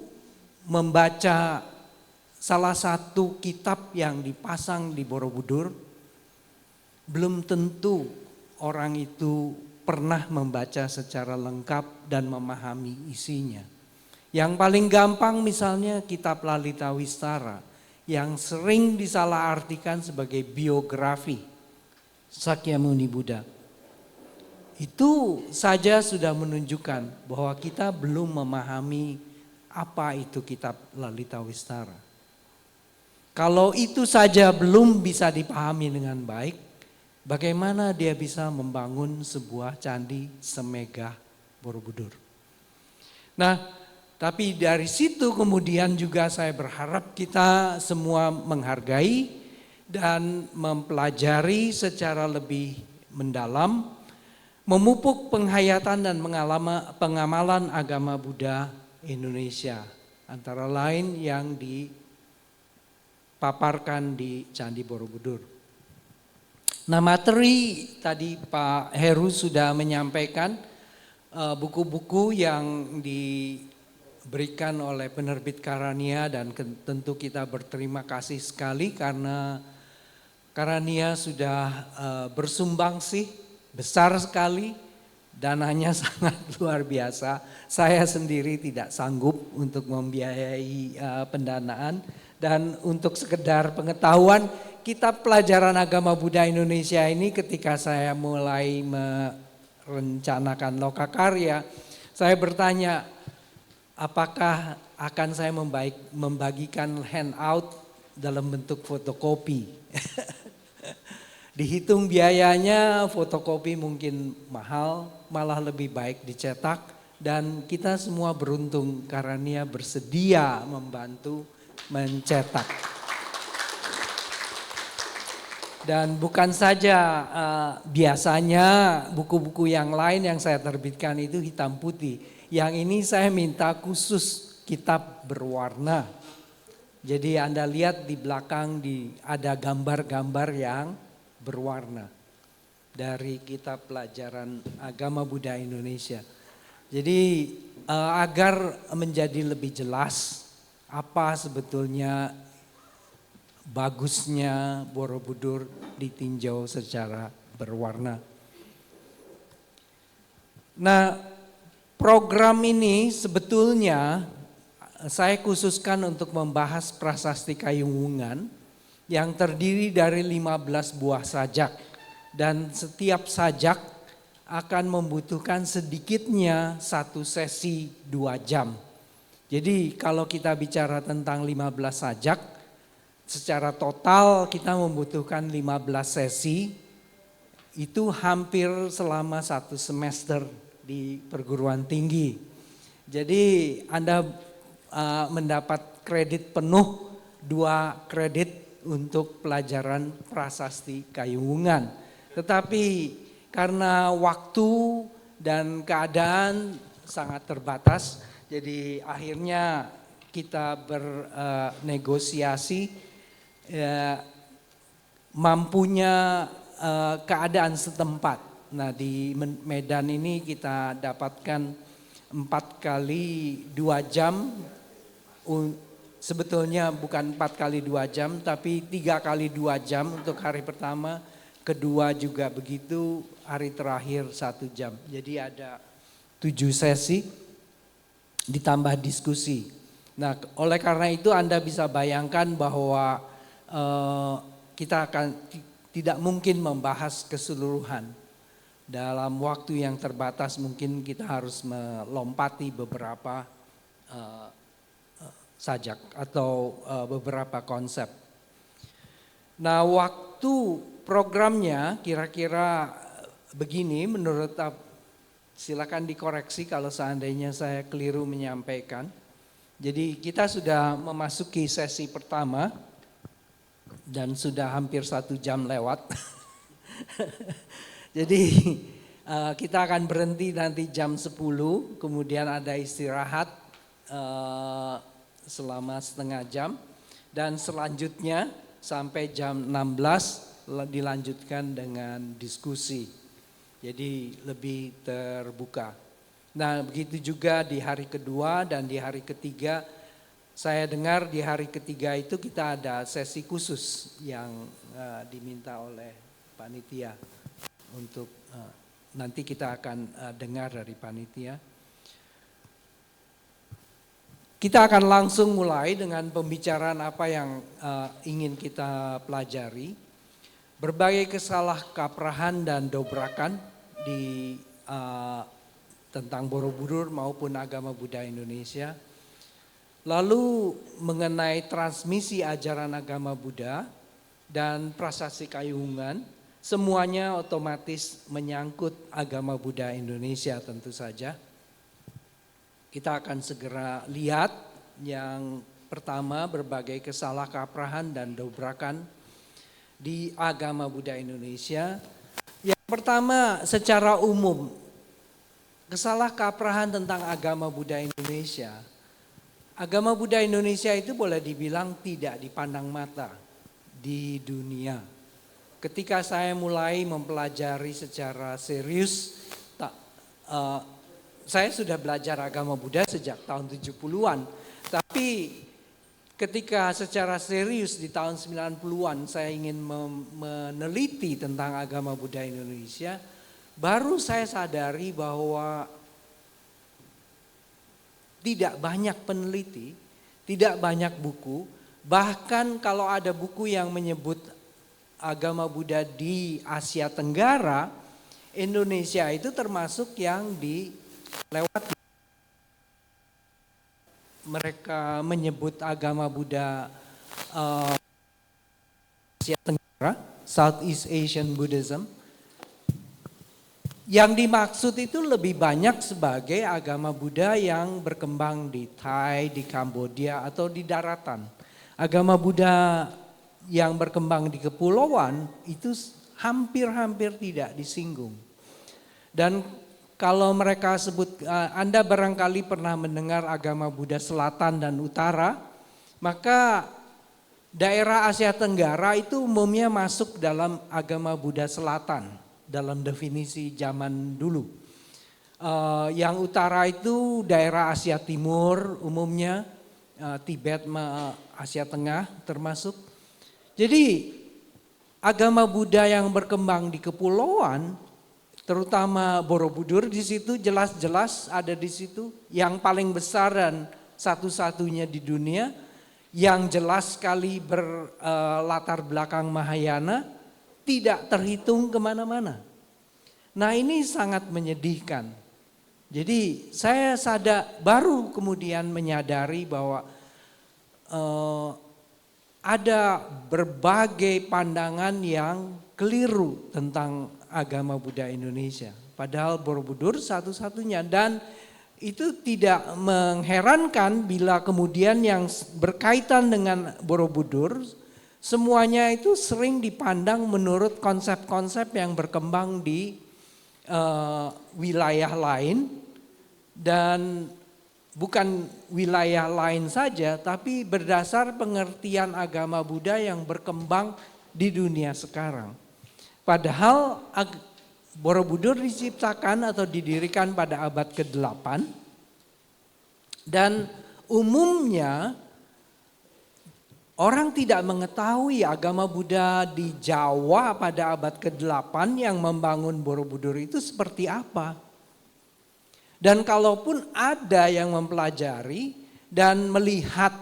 membaca salah satu kitab yang dipasang di Borobudur, belum tentu orang itu pernah membaca secara lengkap dan memahami isinya. Yang paling gampang misalnya kitab Lalita Wistara yang sering disalahartikan sebagai biografi Sakyamuni Buddha. itu saja sudah menunjukkan bahwa kita belum memahami apa itu kitab Lalita Wistara. Kalau itu saja belum bisa dipahami dengan baik, bagaimana dia bisa membangun sebuah candi semegah Borobudur. Nah, tapi dari situ kemudian juga saya berharap kita semua menghargai dan mempelajari secara lebih mendalam, memupuk penghayatan dan pengamalan agama Buddha Indonesia. Antara lain yang dipaparkan di Candi Borobudur. Nah, materi tadi Pak Heru sudah menyampaikan buku-buku yang diberikan oleh penerbit Karania, dan tentu kita berterima kasih sekali karena Karania sudah bersumbangsi besar sekali, dananya sangat luar biasa. Saya sendiri tidak sanggup untuk membiayai pendanaan, dan untuk sekedar pengetahuan, kitab pelajaran agama Buddha Indonesia ini ketika saya mulai merencanakan Lokakarya, saya bertanya apakah akan saya membagikan handout dalam bentuk fotokopi. Dihitung biayanya, fotokopi mungkin mahal, malah lebih baik dicetak, dan kita semua beruntung karena bersedia membantu mencetak. Dan bukan saja biasanya buku-buku yang lain yang saya terbitkan itu hitam putih. Yang ini saya minta khusus kitab berwarna. Jadi Anda lihat di belakang ada gambar-gambar yang berwarna dari kitab pelajaran agama Buddha Indonesia. Jadi agar menjadi lebih jelas apa sebetulnya bagusnya Borobudur ditinjau secara berwarna. Nah, program ini sebetulnya saya khususkan untuk membahas prasasti Kayungungan yang terdiri dari 15 buah sajak, dan setiap sajak akan membutuhkan sedikitnya satu sesi 2 jam. Jadi kalau kita bicara tentang 15 sajak, secara total kita membutuhkan 15 sesi, itu hampir selama 1 semester di perguruan tinggi. Jadi Anda mendapat kredit penuh, 2 kredit untuk pelajaran prasasti Kayungungan. Tetapi karena waktu dan keadaan sangat terbatas, jadi akhirnya kita bernegosiasi mampunya keadaan setempat. Nah, di Medan ini kita dapatkan 4 kali 2 jam. Sebetulnya bukan 4 kali 2 jam, tapi 3 kali 2 jam untuk hari pertama, kedua juga begitu, hari terakhir 1 jam. Jadi ada 7 sesi ditambah diskusi. Nah, oleh karena itu Anda bisa bayangkan bahwa kita akan tidak mungkin membahas keseluruhan. Dalam waktu yang terbatas mungkin kita harus melompati beberapa sajak atau beberapa konsep. Nah, waktu programnya kira-kira begini, menurut silakan dikoreksi kalau seandainya saya keliru menyampaikan. Jadi kita sudah memasuki sesi pertama dan sudah hampir 1 jam lewat. Jadi kita akan berhenti nanti jam 10, kemudian ada istirahat selama setengah jam, dan selanjutnya sampai jam 16 dilanjutkan dengan diskusi. Jadi lebih terbuka. Nah, begitu juga di hari kedua dan di hari ketiga. Saya dengar di hari ketiga itu kita ada sesi khusus yang diminta oleh panitia untuk nanti kita akan dengar dari panitia. Kita akan langsung mulai dengan pembicaraan apa yang ingin kita pelajari. Berbagai kesalahkaprahan dan dobrakan di tentang Borobudur maupun agama Buddha Indonesia. Lalu mengenai transmisi ajaran agama Buddha dan prasasti Kayungan, semuanya otomatis menyangkut agama Buddha Indonesia tentu saja. Kita akan segera lihat yang pertama, berbagai kesalahkaprahan dan dobrakan di agama Buddha Indonesia. Yang pertama, secara umum, kesalahkaprahan tentang agama Buddha Indonesia. Agama Buddha Indonesia itu boleh dibilang tidak dipandang mata di dunia. Ketika saya mulai mempelajari secara serius, saya sudah belajar agama Buddha sejak tahun 70-an. Tapi ketika secara serius di tahun 90-an saya ingin meneliti tentang agama Buddha Indonesia, baru saya sadari bahwa tidak banyak peneliti, tidak banyak buku, bahkan kalau ada buku yang menyebut agama Buddha di Asia Tenggara, Indonesia itu termasuk yang dilewati. Mereka menyebut agama Buddha Asia Tenggara, Southeast Asian Buddhism. Yang dimaksud itu lebih banyak sebagai agama Buddha yang berkembang di Thai, di Kambodia atau di daratan. Agama Buddha yang berkembang di kepulauan itu hampir-hampir tidak disinggung. Dan kalau mereka sebut, Anda barangkali pernah mendengar agama Buddha Selatan dan Utara, maka daerah Asia Tenggara itu umumnya masuk dalam agama Buddha Selatan. Dalam definisi zaman dulu. Yang utara itu daerah Asia Timur umumnya, Tibet, Asia Tengah termasuk. Jadi agama Buddha yang berkembang di kepulauan, terutama Borobudur di situ jelas-jelas ada di situ. Yang paling besar dan satu-satunya di dunia, yang jelas sekali berlatar belakang Mahayana, tidak terhitung kemana-mana. Nah ini sangat menyedihkan. Jadi saya baru kemudian menyadari bahwa ada berbagai pandangan yang keliru tentang agama Buddha Indonesia. Padahal Borobudur satu-satunya, dan itu tidak mengherankan bila kemudian yang berkaitan dengan Borobudur semuanya itu sering dipandang menurut konsep-konsep yang berkembang di wilayah lain, dan bukan wilayah lain saja, tapi berdasar pengertian agama Buddha yang berkembang di dunia sekarang. Padahal Borobudur diciptakan atau didirikan pada abad ke-8 dan umumnya orang tidak mengetahui agama Buddha di Jawa pada abad ke-8 yang membangun Borobudur itu seperti apa. Dan kalaupun ada yang mempelajari dan melihat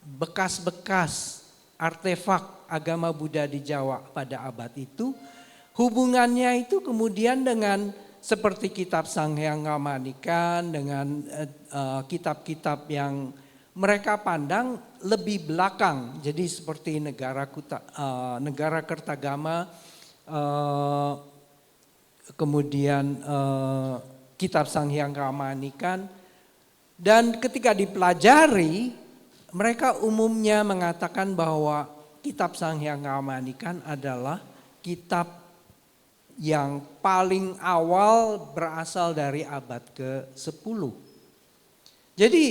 bekas-bekas artefak agama Buddha di Jawa pada abad itu, hubungannya itu kemudian dengan seperti kitab Sanghyang Ramanikan, dengan kitab-kitab yang mereka pandang lebih belakang. Jadi seperti negara Kertagama, kemudian kitab Sanghyang Ramanikan, dan ketika dipelajari mereka umumnya mengatakan bahwa kitab Sanghyang Ramanikan adalah kitab yang paling awal berasal dari abad ke-10. Jadi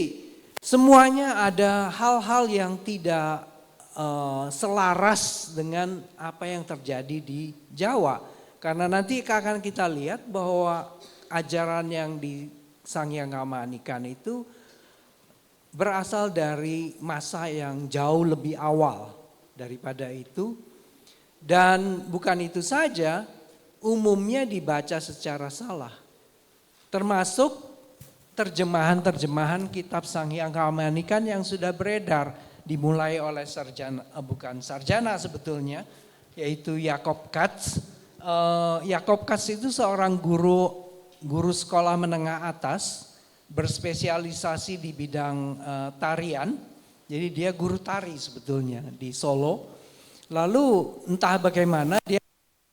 semuanya ada hal-hal yang tidak selaras dengan apa yang terjadi di Jawa. Karena nanti akan kita lihat bahwa ajaran yang di Sanghyang Ramanikan itu berasal dari masa yang jauh lebih awal daripada itu. Dan bukan itu saja, umumnya dibaca secara salah. Termasuk terjemahan-terjemahan kitab Sanghyang Ramanikan yang sudah beredar, dimulai oleh bukan sarjana sebetulnya, yaitu Jacob Katz. Jacob Katz itu seorang guru guru sekolah menengah atas, berspesialisasi di bidang tarian. Jadi dia guru tari sebetulnya di Solo. Lalu entah bagaimana dia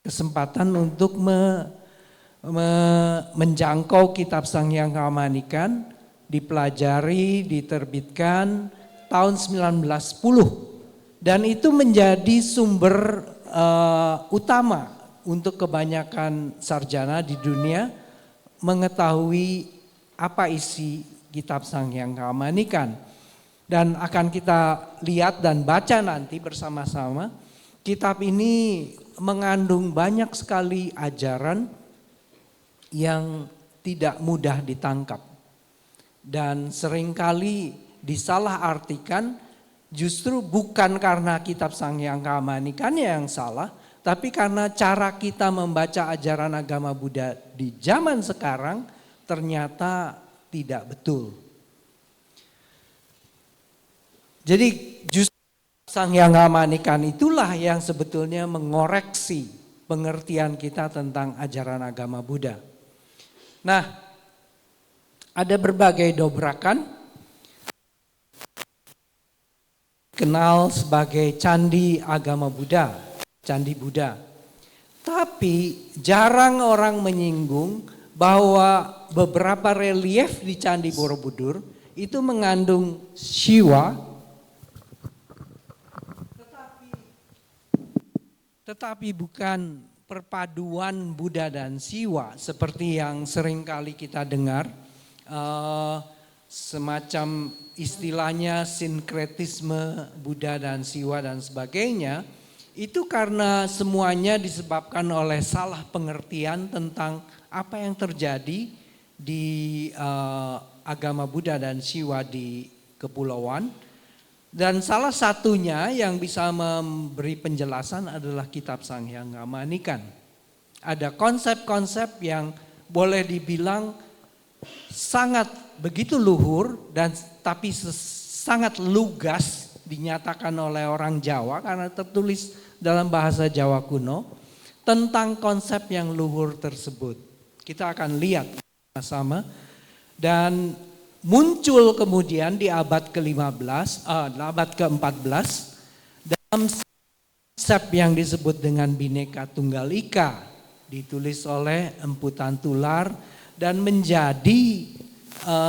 kesempatan untuk menjangkau kitab Sang Hyang Kamanikan, dipelajari, diterbitkan tahun 1910. Dan itu menjadi sumber utama untuk kebanyakan sarjana di dunia mengetahui apa isi kitab Sang Hyang Kamanikan. Dan akan kita lihat dan baca nanti bersama-sama, kitab ini mengandung banyak sekali ajaran yang tidak mudah ditangkap. Dan seringkali disalahartikan justru bukan karena kitab Sang Hyang Kamanikannya yang salah, tapi karena cara kita membaca ajaran agama Buddha di zaman sekarang ternyata tidak betul. Jadi justru Sang Hyang Kamanikan itulah yang sebetulnya mengoreksi pengertian kita tentang ajaran agama Buddha. Nah, ada berbagai dobrakan, kenal sebagai candi agama Buddha, candi Buddha. Tapi jarang orang menyinggung bahwa beberapa relief di Candi Borobudur itu mengandung Shiva, tetapi bukan perpaduan Buddha dan Siwa seperti yang seringkali kita dengar, semacam istilahnya sinkretisme Buddha dan Siwa dan sebagainya. Itu karena semuanya disebabkan oleh salah pengertian tentang apa yang terjadi di agama Buddha dan Siwa di kepulauan. Dan salah satunya yang bisa memberi penjelasan adalah kitab Sang Hyang Kamanikan. Ada konsep-konsep yang boleh dibilang sangat begitu luhur dan tapi sangat lugas dinyatakan oleh orang Jawa karena tertulis dalam bahasa Jawa kuno tentang konsep yang luhur tersebut. Kita akan lihat bersama dan muncul kemudian di abad ke-15, abad ke-14 dalam konsep yang disebut dengan Bhinneka Tunggal Ika, ditulis oleh Empu Tantular dan menjadi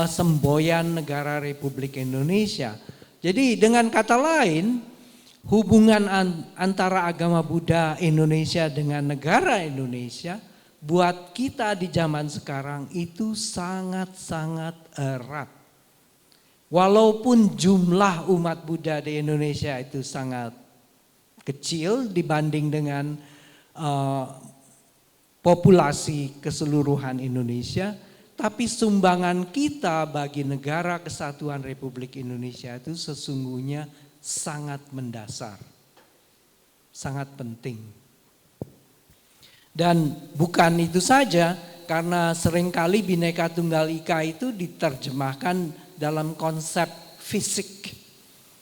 semboyan negara Republik Indonesia. Jadi dengan kata lain, hubungan antara agama Buddha Indonesia dengan negara Indonesia buat kita di zaman sekarang itu sangat-sangat erat. Walaupun jumlah umat Buddha di Indonesia itu sangat kecil dibanding dengan populasi keseluruhan Indonesia, tapi sumbangan kita bagi negara kesatuan Republik Indonesia itu sesungguhnya sangat mendasar, sangat penting. Dan bukan itu saja, karena seringkali Bhinneka Tunggal Ika itu diterjemahkan dalam konsep fisik.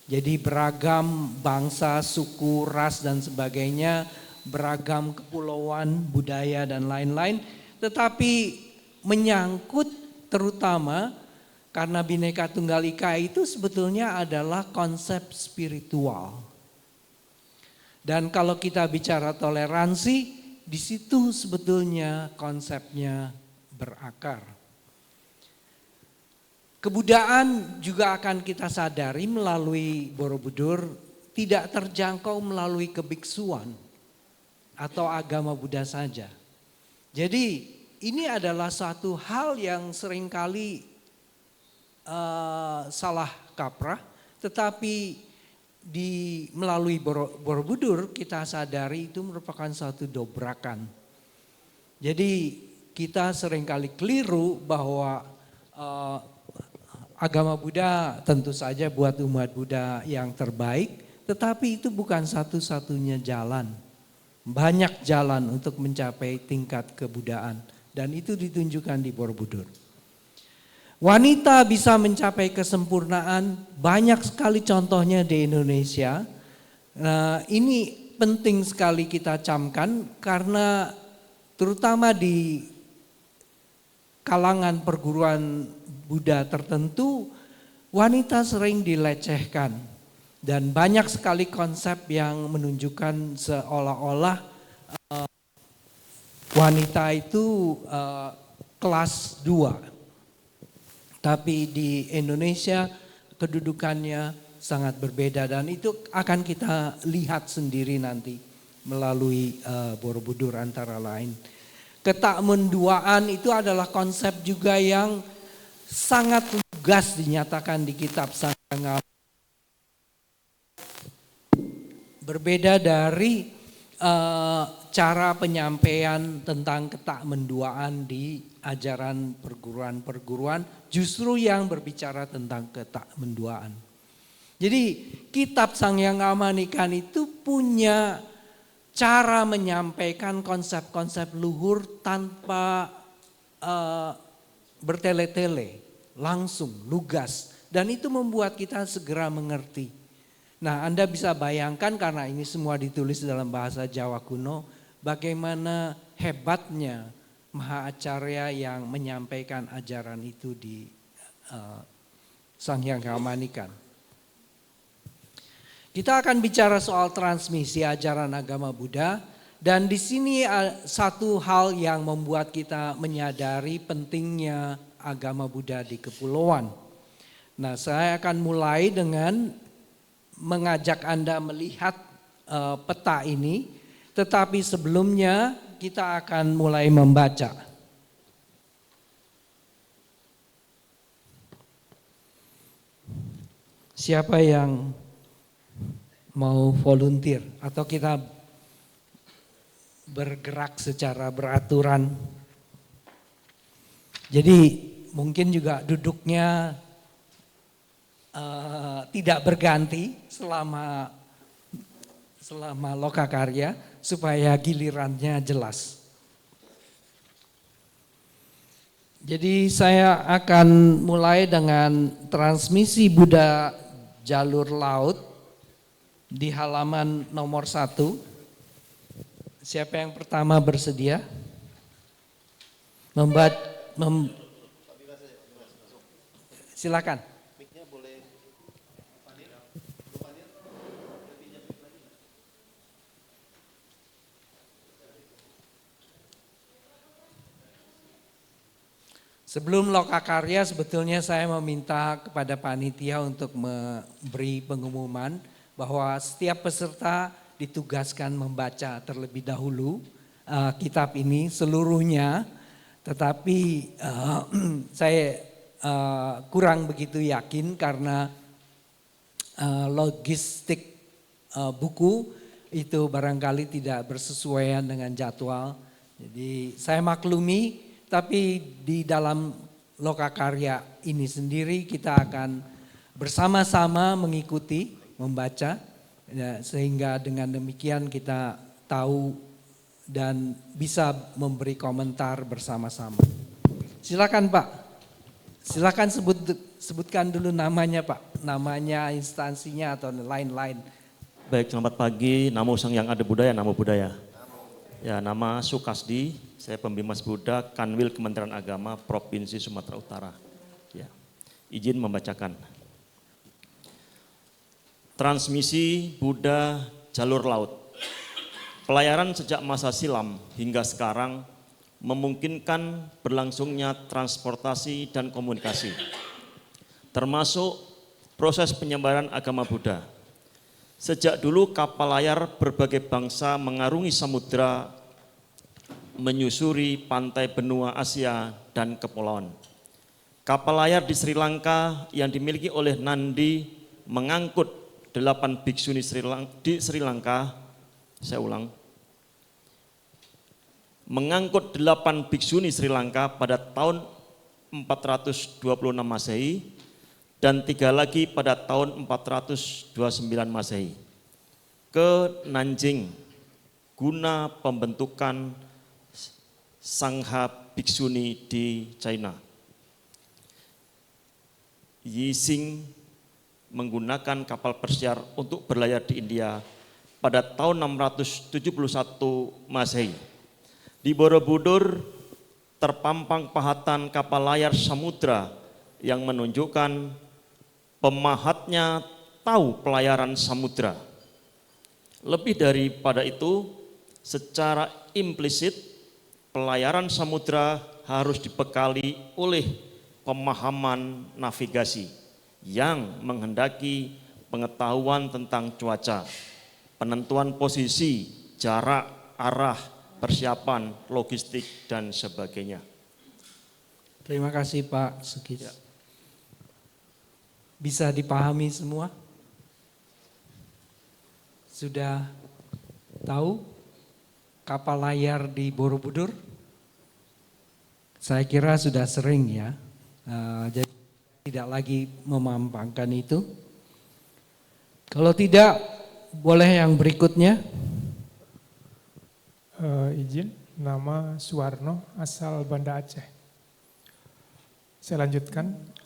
Jadi beragam bangsa, suku, ras dan sebagainya, beragam kepulauan, budaya dan lain-lain. Tetapi menyangkut terutama karena Bhinneka Tunggal Ika itu sebetulnya adalah konsep spiritual. Dan kalau kita bicara toleransi, di situ sebetulnya konsepnya berakar. Kebudayaan juga akan kita sadari melalui Borobudur tidak terjangkau melalui kebiksuan atau agama Buddha saja. Jadi ini adalah satu hal yang seringkali salah kaprah, tetapi melalui Borobudur kita sadari itu merupakan suatu dobrakan. Jadi kita seringkali keliru bahwa agama Buddha tentu saja buat umat Buddha yang terbaik, tetapi itu bukan satu-satunya jalan. Banyak jalan untuk mencapai tingkat kebudayaan dan itu ditunjukkan di Borobudur. Wanita bisa mencapai kesempurnaan, banyak sekali contohnya di Indonesia. Ini penting sekali kita camkan karena terutama di kalangan perguruan Buddha tertentu, wanita sering dilecehkan. Dan banyak sekali konsep yang menunjukkan seolah-olah wanita itu kelas 2. Tapi di Indonesia kedudukannya sangat berbeda dan itu akan kita lihat sendiri nanti melalui Borobudur antara lain. Ketakmenduaan itu adalah konsep juga yang sangat lugas dinyatakan di kitab Sanghya. Berbeda dari cara penyampaian tentang ketakmenduaan di ajaran perguruan-perguruan, justru yang berbicara tentang ketakmenduaan. Jadi kitab Sanghya Manikan itu punya cara menyampaikan konsep-konsep luhur tanpa bertele-tele, langsung, lugas. Dan itu membuat kita segera mengerti. Nah, Anda bisa bayangkan karena ini semua ditulis dalam bahasa Jawa kuno, bagaimana hebatnya Mahacarya yang menyampaikan ajaran itu di Sanghya Manikan. Kita akan bicara soal transmisi ajaran agama Buddha dan di sini satu hal yang membuat kita menyadari pentingnya agama Buddha di kepulauan. Nah, saya akan mulai dengan mengajak Anda melihat peta ini, tetapi sebelumnya kita akan mulai membaca. Siapa yang mau volunteer atau kita bergerak secara beraturan? Jadi mungkin juga duduknya tidak berganti selama lokakarya supaya gilirannya jelas. Jadi saya akan mulai dengan transmisi Buddha jalur laut di halaman nomor 1. Siapa yang pertama bersedia? Silakan. Sebelum lokakarya sebetulnya saya meminta kepada panitia untuk memberi pengumuman bahwa setiap peserta ditugaskan membaca terlebih dahulu kitab ini seluruhnya, tetapi saya kurang begitu yakin karena logistik buku itu barangkali tidak bersesuaian dengan jadwal. Jadi saya maklumi. Tapi di dalam lokakarya ini sendiri kita akan bersama-sama mengikuti, membaca, ya, sehingga dengan demikian kita tahu dan bisa memberi komentar bersama-sama. Silakan Pak, silakan sebutkan dulu namanya Pak, namanya, instansinya atau lain-lain. Baik, selamat pagi, Namo Sang Yang Ada Budaya, Namo Buddhaya. Ya, nama Sukasdi, saya pembimas Buddha Kanwil Kementerian Agama Provinsi Sumatera Utara. Ya, izin membacakan. Transmisi Buddha jalur laut. Pelayaran sejak masa silam hingga sekarang memungkinkan berlangsungnya transportasi dan komunikasi, termasuk proses penyebaran agama Buddha. Sejak dulu kapal layar berbagai bangsa mengarungi samudra, menyusuri pantai benua Asia dan kepulauan. Kapal layar di Sri Lanka yang dimiliki oleh Nandi mengangkut 8 bhiksuni di Sri Lanka, saya ulang, mengangkut 8 bhiksuni Sri Lanka pada tahun 426 Masehi, dan 3 lagi pada tahun 429 Masehi ke Nanjing guna pembentukan Sangha Bhiksuni di China. Yixing menggunakan kapal persiar untuk berlayar di India pada tahun 671 Masehi. Di Borobudur terpampang pahatan kapal layar samudra yang menunjukkan pemahatnya tahu pelayaran samudra. Lebih daripada itu, secara implisit pelayaran samudra harus dibekali oleh pemahaman navigasi yang menghendaki pengetahuan tentang cuaca, penentuan posisi, jarak, arah, persiapan, logistik, dan sebagainya. Terima kasih Pak Sukis. Bisa dipahami semua? Sudah tahu kapal layar di Borobudur? Saya kira sudah sering ya, jadi tidak lagi memampangkan itu. Kalau tidak, boleh yang berikutnya. Izin, nama Suwarno, asal Banda Aceh. Saya lanjutkan.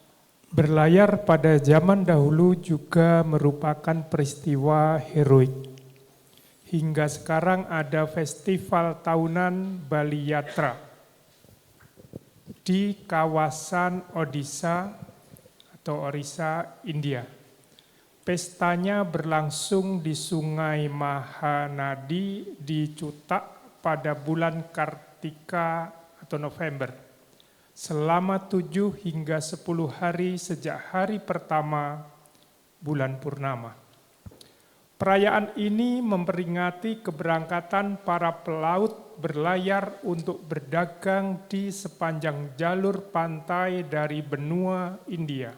Berlayar pada zaman dahulu juga merupakan peristiwa heroik. Hingga sekarang ada festival tahunan Bali Yatra di kawasan Odisha atau Orissa, India. Pestanya berlangsung di Sungai Mahanadi di Cutak pada bulan Kartika atau November, selama 7 hingga 10 hari sejak hari pertama bulan purnama. Perayaan ini memperingati keberangkatan para pelaut berlayar untuk berdagang di sepanjang jalur pantai dari benua India.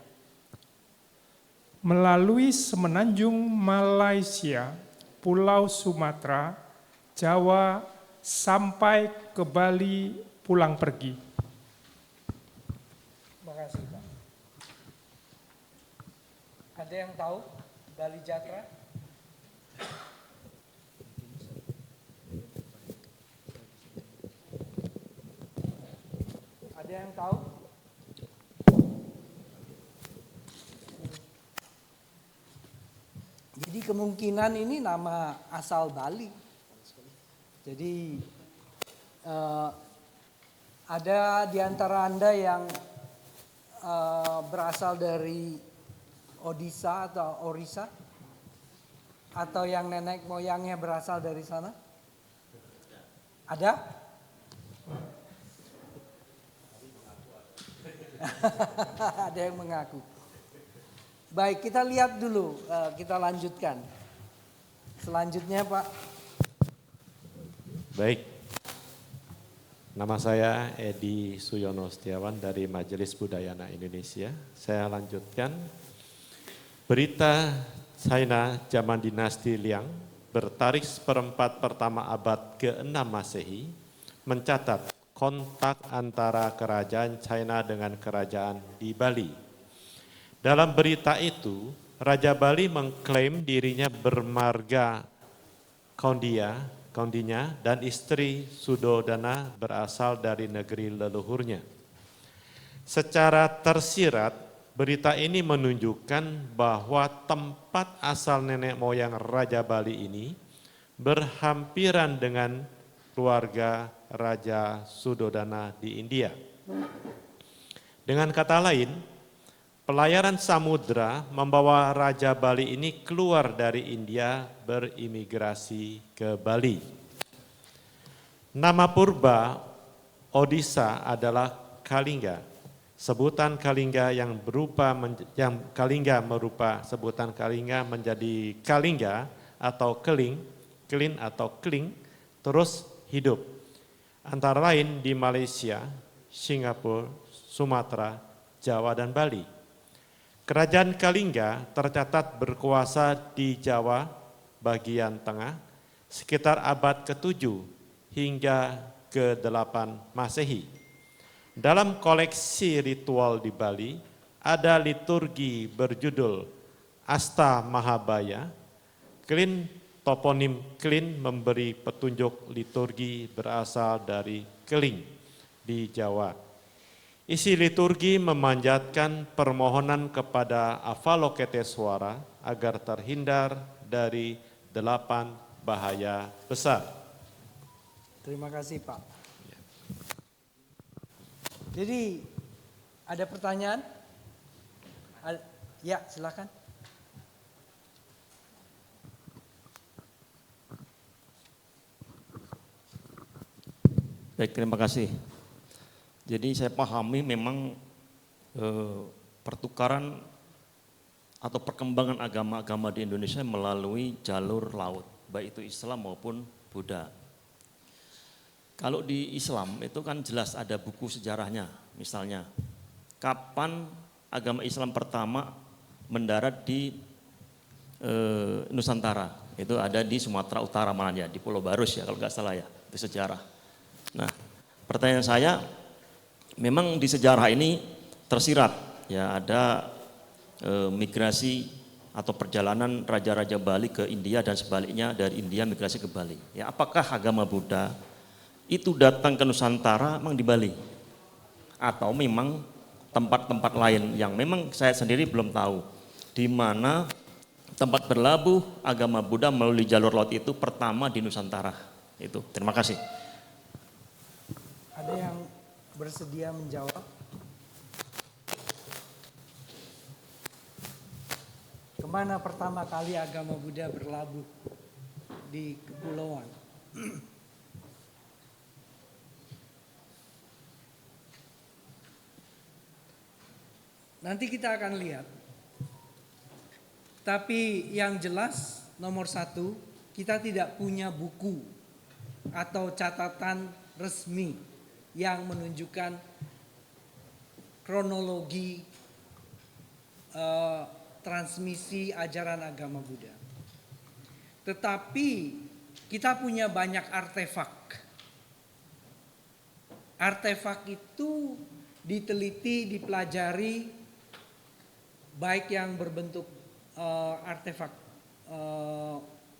Melalui semenanjung Malaysia, Pulau Sumatera, Jawa, sampai ke Bali pulang pergi. Terima kasih Pak. Ada yang tahu Bali Jatra? Ada yang tahu? Jadi kemungkinan ini nama asal Bali. Jadi ada di antara Anda yang berasal dari Odisha atau Orissa? Atau yang nenek moyangnya berasal dari sana? Ada? Ada yang mengaku. Baik, kita lihat dulu, kita lanjutkan. Selanjutnya Pak. Baik, nama saya Edi Suyono Setiawan dari Majelis Budayana Indonesia. Saya lanjutkan. Berita China zaman dinasti Liang bertarikh seperempat pertama abad ke-6 Masehi mencatat kontak antara kerajaan China dengan kerajaan di Bali. Dalam berita itu, Raja Bali mengklaim dirinya bermarga Kaundinya dan istri Sudodana berasal dari negeri leluhurnya. Secara tersirat, berita ini menunjukkan bahwa tempat asal nenek moyang Raja Bali ini berhampiran dengan keluarga Raja Sudodana di India. Dengan kata lain, pelayaran samudra membawa Raja Bali ini keluar dari India berimigrasi ke Bali. Nama purba Odisha adalah Kalingga. Sebutan Kalingga Kalingga merupa sebutan Kalingga menjadi Kalingga atau Kelin atau Kling, terus hidup. Antara lain di Malaysia, Singapura, Sumatera, Jawa dan Bali. Kerajaan Kalingga tercatat berkuasa di Jawa bagian tengah sekitar abad ke-7 hingga ke-8 Masehi. Dalam koleksi ritual di Bali ada liturgi berjudul Asta Mahabaya. Toponim Klin memberi petunjuk liturgi berasal dari Keling di Jawa. Isi liturgi memanjatkan permohonan kepada Avalokiteswara agar terhindar dari 8 bahaya besar. Terima kasih Pak. Jadi ada pertanyaan? Ya, silakan. Baik, terima kasih. Jadi saya pahami memang pertukaran atau perkembangan agama-agama di Indonesia melalui jalur laut, baik itu Islam maupun Buddha. Kalau di Islam itu kan jelas ada buku sejarahnya, misalnya kapan agama Islam pertama mendarat di Nusantara, itu ada di Sumatera Utara mana ya, di Pulau Barus ya kalau nggak salah ya, itu sejarah. Nah, pertanyaan saya, memang di sejarah ini tersirat ya ada migrasi atau perjalanan raja-raja Bali ke India dan sebaliknya dari India migrasi ke Bali. Ya, apakah agama Buddha itu datang ke Nusantara memang di Bali? Atau memang tempat-tempat lain yang memang saya sendiri belum tahu di mana tempat berlabuh agama Buddha melalui jalur laut itu pertama di Nusantara. Itu. Terima kasih. Ada yang bersedia menjawab? Kemana pertama kali agama Buddha berlabuh di kepulauan? Nanti kita akan lihat. Tapi yang jelas nomor satu, kita tidak punya buku atau catatan resmi yang menunjukkan kronologi transmisi ajaran agama Buddha. Tetapi kita punya banyak artefak. Artefak itu diteliti, dipelajari, baik yang berbentuk artefak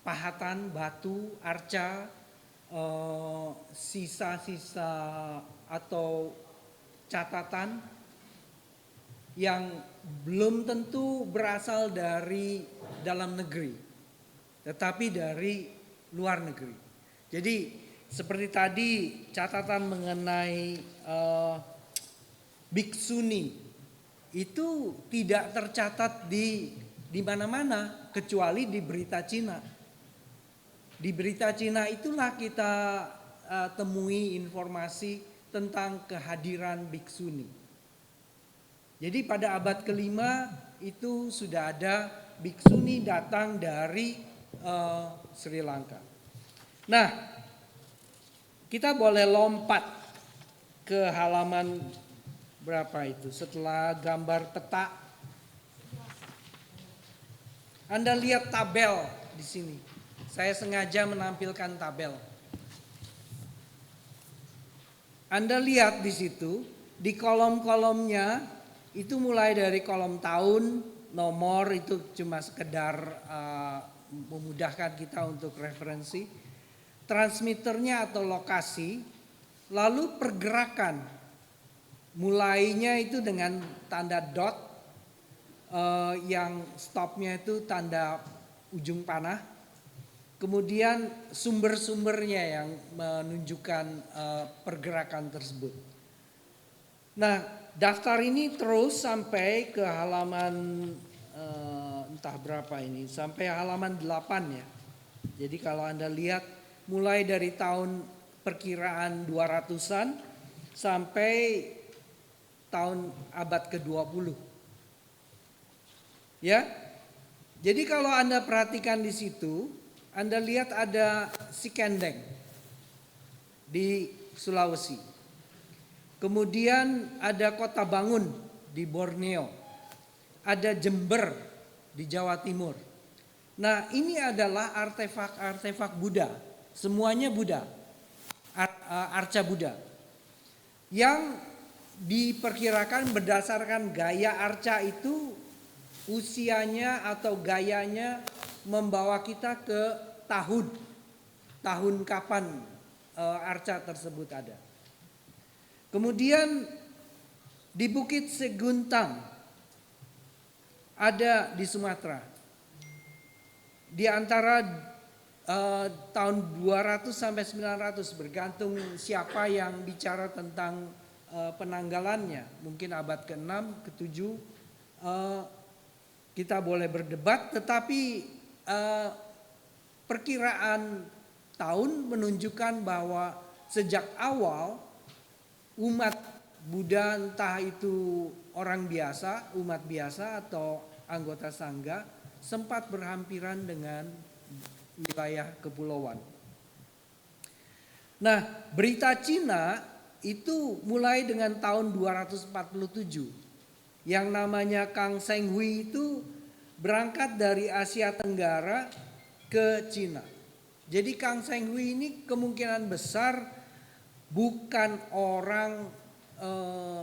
pahatan, batu, arca, sisa-sisa atau catatan yang belum tentu berasal dari dalam negeri, tetapi dari luar negeri. Jadi seperti tadi catatan mengenai biksuni itu tidak tercatat di mana-mana kecuali di berita Cina. Di berita Cina itulah kita temui informasi tentang kehadiran biksuni. Jadi pada abad kelima itu sudah ada biksuni datang dari Sri Lanka. Nah, kita boleh lompat ke halaman berapa itu? Setelah gambar peta, Anda lihat tabel di sini. Saya sengaja menampilkan tabel. Anda lihat di situ, di kolom-kolomnya itu mulai dari kolom tahun, nomor itu cuma sekedar memudahkan kita untuk referensi. Transmitternya atau lokasi, lalu pergerakan. Mulainya itu dengan tanda dot, yang stopnya itu tanda ujung panah. Kemudian sumber-sumbernya yang menunjukkan pergerakan tersebut. Nah, daftar ini terus sampai ke halaman entah berapa ini, sampai halaman 8 ya. Jadi kalau Anda lihat mulai dari tahun perkiraan 200-an sampai tahun abad ke-20. Ya. Jadi kalau Anda perhatikan di situ, Anda lihat ada Sikendeng di Sulawesi. Kemudian ada Kota Bangun di Borneo. Ada Jember di Jawa Timur. Nah, ini adalah artefak-artefak Buddha. Semuanya Buddha. Arca Buddha. Yang diperkirakan berdasarkan gaya arca itu usianya atau gayanya membawa kita ke tahun kapan arca tersebut ada. Kemudian di Bukit Seguntang ada di Sumatera. Di antara tahun 200 sampai 900 bergantung siapa yang bicara tentang penanggalannya, mungkin abad ke-6, ke-7, kita boleh berdebat, tetapi perkiraan tahun menunjukkan bahwa sejak awal umat Buddha, entah itu orang biasa, umat biasa atau anggota sangga, sempat berhampiran dengan wilayah kepulauan. Nah, berita Cina itu mulai dengan tahun 247. Yang namanya Kang Seng Hui itu berangkat dari Asia Tenggara ke Cina. Jadi Kang Seng Hui ini kemungkinan besar bukan orang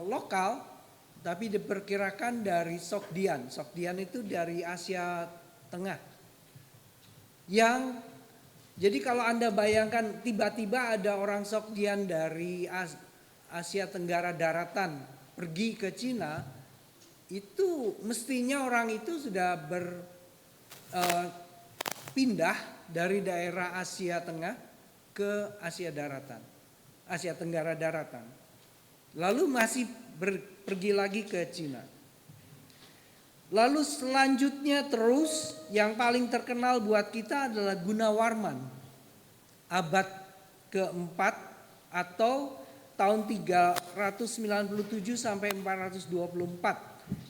lokal, tapi diperkirakan dari Sogdian. Sogdian itu dari Asia Tengah. Jadi kalau Anda bayangkan tiba-tiba ada orang Sogdian dari Asia Tenggara daratan pergi ke Cina, itu mestinya orang itu sudah berpindah dari daerah Asia Tengah ke Asia daratan, Asia Tenggara daratan. Lalu masih pergi lagi ke Cina. Lalu selanjutnya terus yang paling terkenal buat kita adalah Gunawarman. Abad ke-4 atau tahun 397 sampai 424.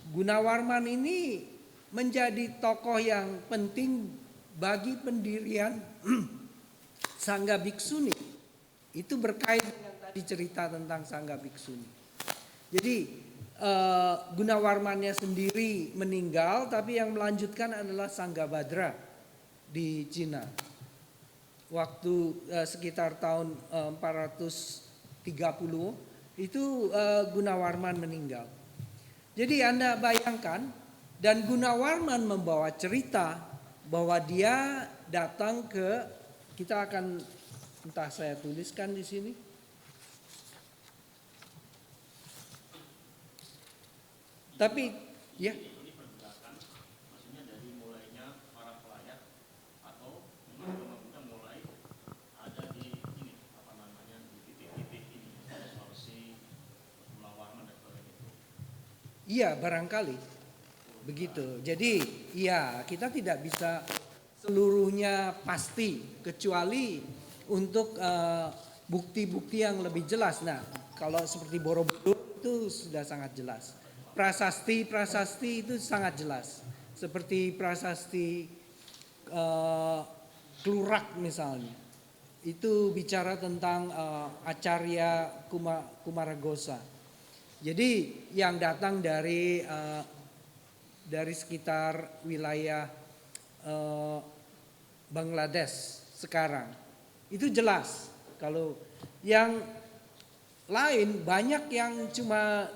Gunawarman ini menjadi tokoh yang penting bagi pendirian Sangga Bhiksuni. Itu berkait dengan tadi cerita tentang Sangga Bhiksuni. Jadi Gunawarmannya sendiri meninggal, tapi yang melanjutkan adalah Sanggabhadra di Cina. Waktu sekitar tahun 430 itu Gunawarman meninggal. Jadi Anda bayangkan, dan Gunawarman membawa cerita bahwa dia datang ke, kita akan, entah saya tuliskan di sini. Tapi ya, Ini pergerakan, maksudnya dari mulainya para pelayat atau memang mulai ada di ini, apa namanya, di titik-titik ini, Sulawesi, Pulau Warman dan sebagainya. iya barangkali begitu. Jadi ya kita tidak bisa seluruhnya pasti, kecuali untuk bukti-bukti yang lebih jelas. Nah, kalau seperti Borobudur itu sudah sangat jelas. Prasasti itu sangat jelas. Seperti prasasti Klurak misalnya. Itu bicara tentang Acarya Kumaragosa. Jadi yang datang dari sekitar wilayah Bangladesh sekarang. Itu jelas. Kalau yang lain banyak yang cuma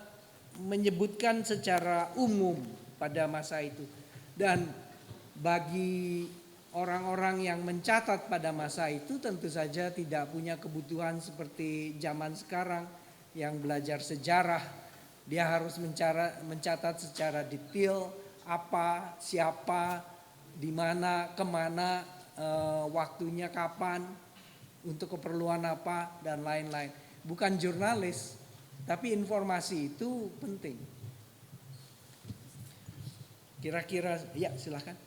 menyebutkan secara umum pada masa itu. Dan bagi orang-orang yang mencatat pada masa itu tentu saja tidak punya kebutuhan seperti zaman sekarang yang belajar sejarah. Dia harus mencatat secara detail apa, siapa, di mana, kemana, waktunya kapan, untuk keperluan apa, dan lain-lain. Bukan jurnalis. Tapi informasi itu penting. Kira-kira, ya silahkan.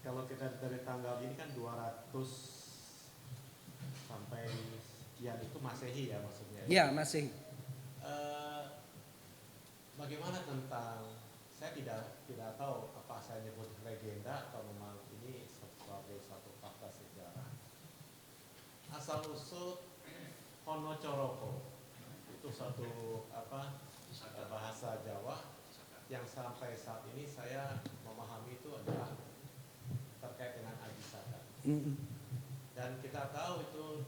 Kalau kita dari tanggal ini kan 200 sampai sekian itu Masehi ya maksudnya? Ya, Masehi. Bagaimana tentang, saya tidak tahu apa saya nyebut legenda atau memang ini sebagai satu fakta sejarah. Asal usul Hono Coroko. Itu satu bahasa Jawa yang sampai saat ini saya memahami itu adalah terkait dengan Aji Saka. Dan kita tahu itu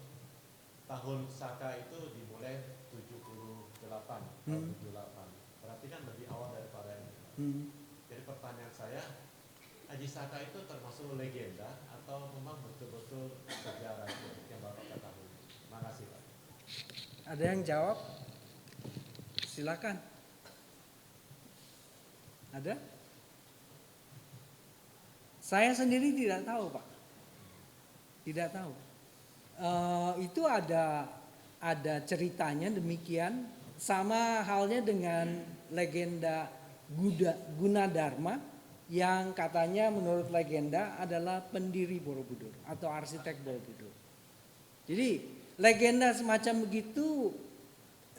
tahun Saka itu dimulai 78, tahun 78. Berarti kan lebih awal daripada ini. Jadi pertanyaan saya, Aji Saka itu termasuk legenda atau memang betul-betul sejarah itu yang Bapak ketahui? Terima kasih Pak. Ada yang jawab? Silakan. Ada? Saya sendiri tidak tahu, Pak. Tidak tahu. Itu ada ceritanya demikian sama halnya dengan legenda Gunadarma yang katanya menurut legenda adalah pendiri Borobudur atau arsitek Borobudur. Jadi legenda semacam begitu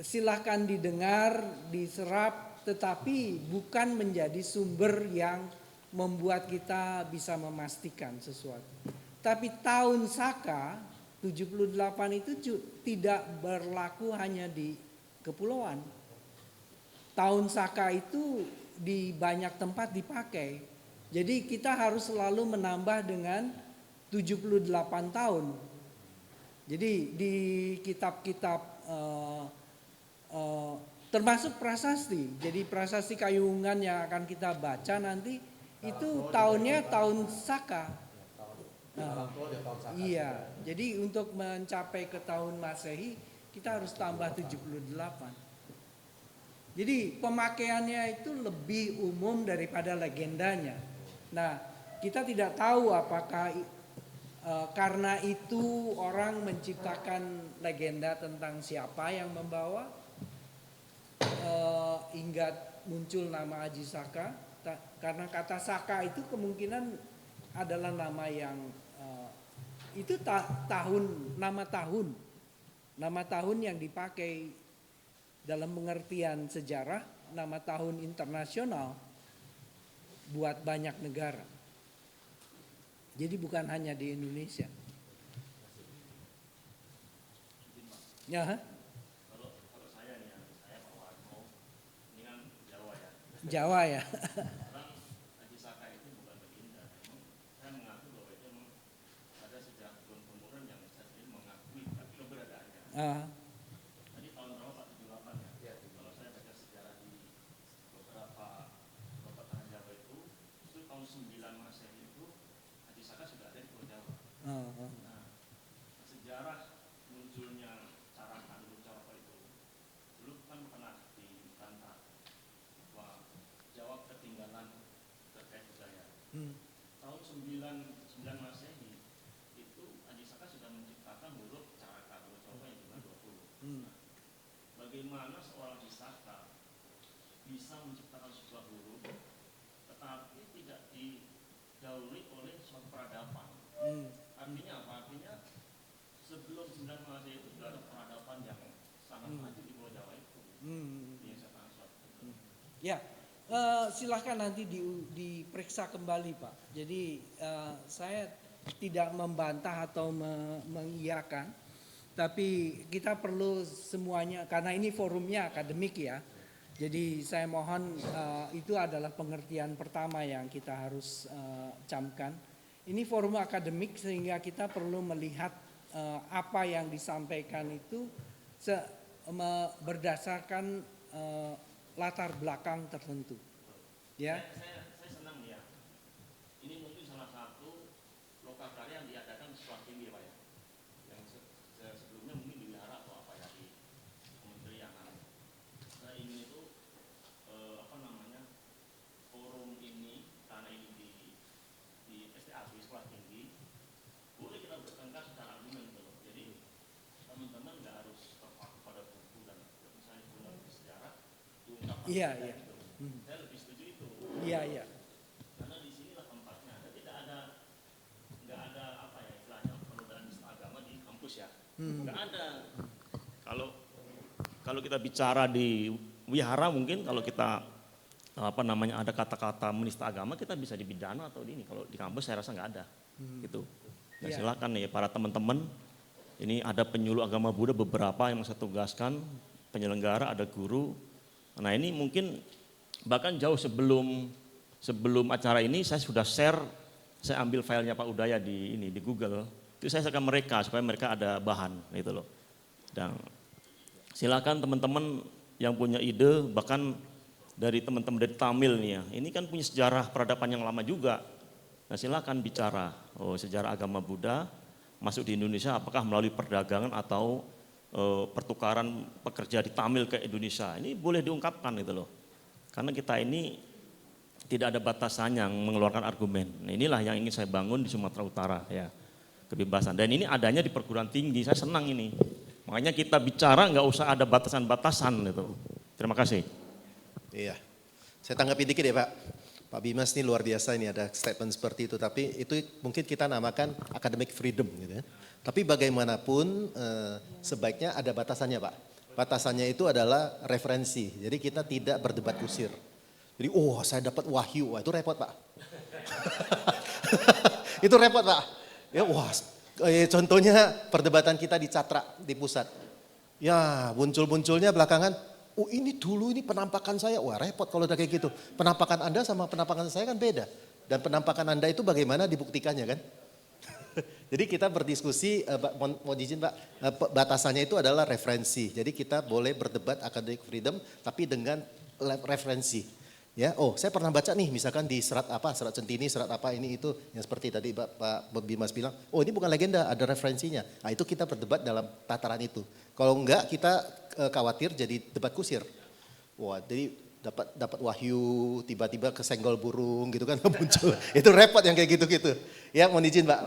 silahkan didengar, diserap, tetapi bukan menjadi sumber yang membuat kita bisa memastikan sesuatu. Tapi tahun Saka 78 itu tidak berlaku hanya di kepulauan. Tahun Saka itu di banyak tempat dipakai. Jadi kita harus selalu menambah dengan 78 tahun. Jadi di kitab-kitab termasuk prasasti. Jadi prasasti Kayungan yang akan kita baca nanti itu tahunnya tahun Saka. Iya, jadi untuk mencapai ke tahun Masehi kita harus tambah 78. Jadi pemakaiannya itu lebih umum daripada legendanya. Nah, kita tidak tahu apakah karena itu orang menciptakan legenda tentang siapa yang membawa hingga muncul nama Aji Saka. Karena kata Saka itu kemungkinan adalah nama yang itu nama tahun yang dipakai dalam pengertian sejarah, nama tahun internasional buat banyak negara. Jadi bukan hanya di Indonesia. Ya, Kalau saya nih, saya Pak Warno, ini kan Jawa ya. Jawa ya. Orang Aji Saka itu bukan legenda, memang saya mengaku bahwa itu memang ada sejarah turun-temurun yang saya sendiri mengakui tapi keberadaannya. Tadi tahun berapa Pak? 78 ya? Kalau saya baca sejarah di beberapa tanah Jawa itu tahun 9 Masehi itu Aji Saka sudah ada di Pulau Jawa. Nah, sejarah munculnya Carakan itu dulu kan pernah dibantah bahwa Jawa ketinggalan terkait budaya. Tahun 9 Masehi itu Aji Saka sudah menciptakan huruf Carakan, huruf Jawa yang jumlah 20. Nah, bagaimana seorang Aji Saka bisa menciptakan sebuah huruf tetapi tidak didahului oleh suatu peradaban? Artinya apa? Artinya sebelum 9 Masehi itu sudah ada peradaban yang sangat maju di Pulau Jawa itu. Yang saya tangkap. Ya, silahkan nanti diperiksa kembali Pak. Jadi saya tidak membantah atau mengiyakan, tapi kita perlu semuanya karena ini forumnya akademik ya. Jadi saya mohon itu adalah pengertian pertama yang kita harus camkan. Ini forum akademik sehingga kita perlu melihat apa yang disampaikan itu berdasarkan latar belakang tertentu. Ya. Saya senang ya. Ini mungkin salah satu lokakarya yang diadakan di sekolah tinggi Pak ya. Yang sebelumnya mungkin di wihara atau apa ya di kementerian. Saya ingin itu forum ini karena ini di STAB sekolah tinggi boleh kita bertengkar secara argumen gitu loh. Jadi teman-teman nggak harus terpaku pada buku dan misalnya punya sejarah diungkapkan. Iya. Saya lebih setuju itu. Iya. Karena di sinilah tempatnya. Dan nggak ada apa ya istilahnya penodaan nista agama di kampus ya. Nggak ada. Kalau kita bicara di wihara mungkin kalau kita ada kata-kata menista agama kita bisa dipidana atau ini. Kalau di kampus saya rasa nggak ada. Gitu. Nah, silakan nih para teman-teman. Ini ada penyuluh agama Buddha beberapa yang saya tugaskan, penyelenggara, ada guru. Nah ini mungkin bahkan jauh sebelum acara ini saya sudah share, saya ambil filenya Pak Udaya di Google. Itu saya share ke mereka supaya mereka ada bahan gitu loh. Dan silakan teman-teman yang punya ide, bahkan dari teman-teman dari Tamil nih ya, ini kan punya sejarah peradaban yang lama juga. Nah silakan bicara, sejarah agama Buddha masuk di Indonesia apakah melalui perdagangan atau pertukaran pekerja di Tamil ke Indonesia. Ini boleh diungkapkan gitu loh. Karena kita ini tidak ada batasan yang mengeluarkan argumen. Nah, inilah yang ingin saya bangun di Sumatera Utara ya. Kebebasan. Dan ini adanya di perguruan tinggi, saya senang ini. Makanya kita bicara nggak usah ada batasan-batasan itu. Terima kasih. Iya, saya tanggapi dikit ya Pak. Pak Bimas ini luar biasa, ini ada statement seperti itu, tapi itu mungkin kita namakan academic freedom gitu ya. Tapi bagaimanapun sebaiknya ada batasannya Pak. Batasannya itu adalah referensi, jadi kita tidak berdebat kusir. Jadi saya dapat wahyu, itu repot Pak. Itu repot Pak. Ya contohnya perdebatan kita di Catra, di pusat. Ya muncul-munculnya belakangan, ini dulu ini penampakan saya, repot kalau udah kayak gitu. Penampakan Anda sama penampakan saya kan beda. Dan penampakan Anda itu bagaimana dibuktikannya kan? Jadi kita berdiskusi, mau izin Pak, batasannya itu adalah referensi. Jadi kita boleh berdebat academic freedom tapi dengan referensi. Ya, saya pernah baca nih misalkan di serat Centini, serat apa ini itu yang seperti tadi Pak Bimas bilang, ini bukan legenda, ada referensinya. Nah itu kita berdebat dalam tataran itu. Kalau enggak kita khawatir jadi debat kusir. Jadi dapat wahyu, tiba-tiba kesenggol burung gitu kan muncul. Itu repot yang kayak gitu-gitu. Ya mohon izin Pak,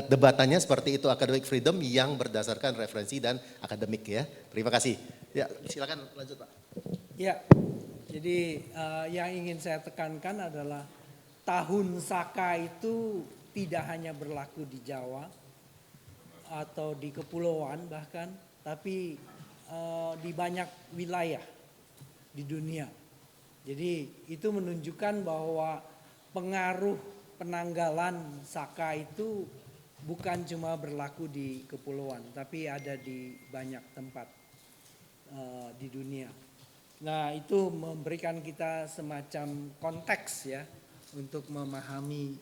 debatannya seperti itu, academic freedom yang berdasarkan referensi dan akademik ya. Terima kasih. Ya silakan lanjut Pak. Ya. Jadi yang ingin saya tekankan adalah tahun Saka itu tidak hanya berlaku di Jawa atau di kepulauan bahkan, tapi di banyak wilayah di dunia. Jadi itu menunjukkan bahwa pengaruh penanggalan Saka itu bukan cuma berlaku di kepulauan, tapi ada di banyak tempat di dunia. Nah itu memberikan kita semacam konteks ya untuk memahami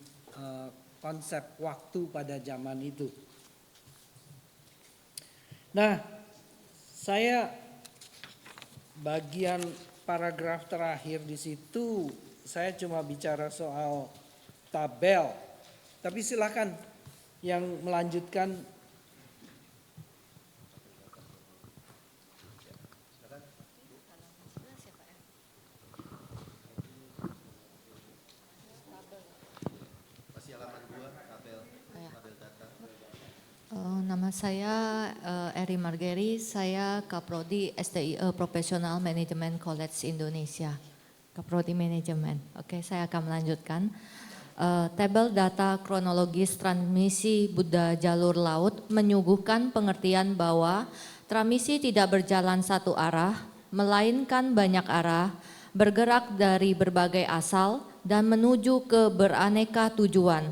konsep waktu pada zaman itu. Nah saya bagian paragraf terakhir di situ saya cuma bicara soal tabel. Tapi silakan yang melanjutkan. Nama saya Eri Margeri, saya Kaprodi STIE Professional Management College Indonesia, Kaprodi Manajemen. Oke, saya akan melanjutkan. Tabel data kronologis transmisi Buddha jalur laut menyuguhkan pengertian bahwa transmisi tidak berjalan satu arah, melainkan banyak arah, bergerak dari berbagai asal dan menuju ke beraneka tujuan.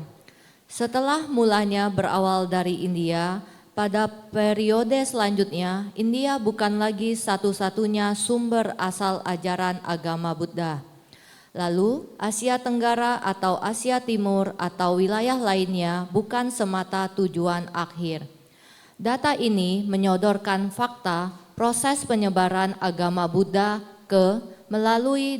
Setelah mulanya berawal dari India, pada periode selanjutnya India bukan lagi satu-satunya sumber asal ajaran agama Buddha. Lalu Asia Tenggara atau Asia Timur atau wilayah lainnya bukan semata tujuan akhir. Data ini menyodorkan fakta proses penyebaran agama Buddha melalui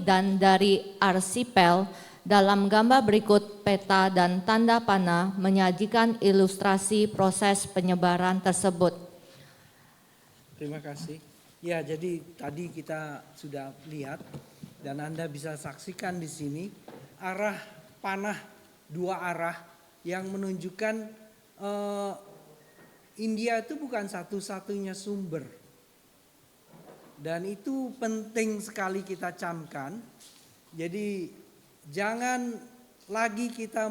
dan dari arsipel. Dalam gambar berikut, peta dan tanda panah menyajikan ilustrasi proses penyebaran tersebut. Terima kasih. Ya, jadi tadi kita sudah lihat dan Anda bisa saksikan di sini arah panah dua arah yang menunjukkan India itu bukan satu-satunya sumber. Dan itu penting sekali kita camkan. Jadi jangan lagi kita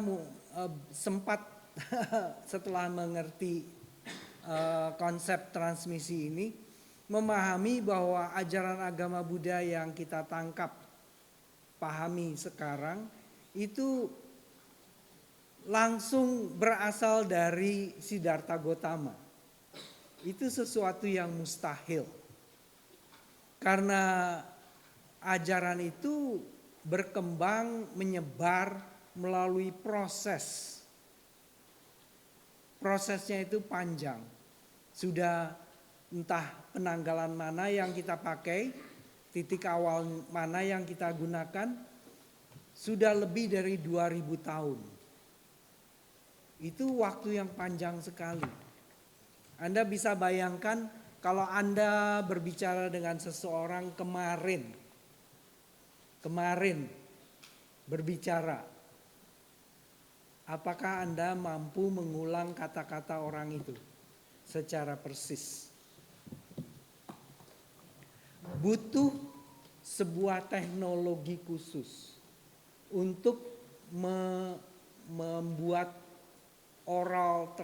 sempat setelah mengerti konsep transmisi ini memahami bahwa ajaran agama Buddha yang kita tangkap, pahami sekarang itu langsung berasal dari Siddhartha Gautama. Itu sesuatu yang mustahil. Karena ajaran itu berkembang, menyebar melalui proses. Prosesnya itu panjang. Sudah entah penanggalan mana yang kita pakai, titik awal mana yang kita gunakan, sudah lebih dari 2000 tahun. Itu waktu yang panjang sekali. Anda bisa bayangkan kalau Anda berbicara dengan seseorang kemarin berbicara, apakah Anda mampu mengulang kata-kata orang itu? secara persis. Butuh sebuah teknologi khusus untuk membuat oral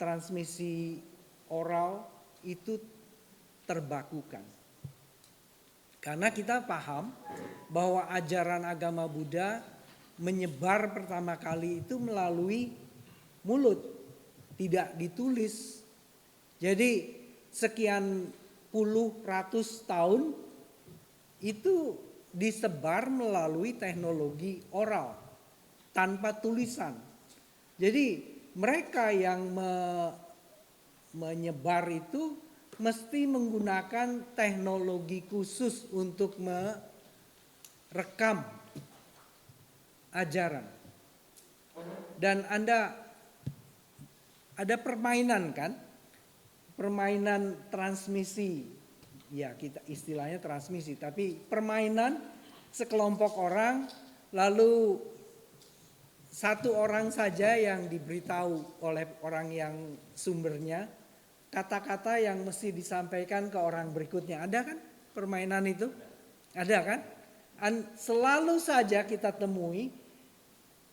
transmisi oral itu terbakukan. Karena kita paham bahwa ajaran agama Buddha menyebar pertama kali itu melalui mulut, tidak ditulis. Jadi sekian puluh ratus tahun itu disebar melalui teknologi oral tanpa tulisan. Jadi mereka yang menyebar itu mesti menggunakan teknologi khusus untuk merekam ajaran. Dan Anda ada permainan kan? Permainan transmisi. Ya, kita istilahnya transmisi, tapi permainan sekelompok orang lalu satu orang saja yang diberitahu oleh orang yang sumbernya kata-kata yang mesti disampaikan ke orang berikutnya. Ada kan permainan itu? Ada kan? Selalu saja kita temui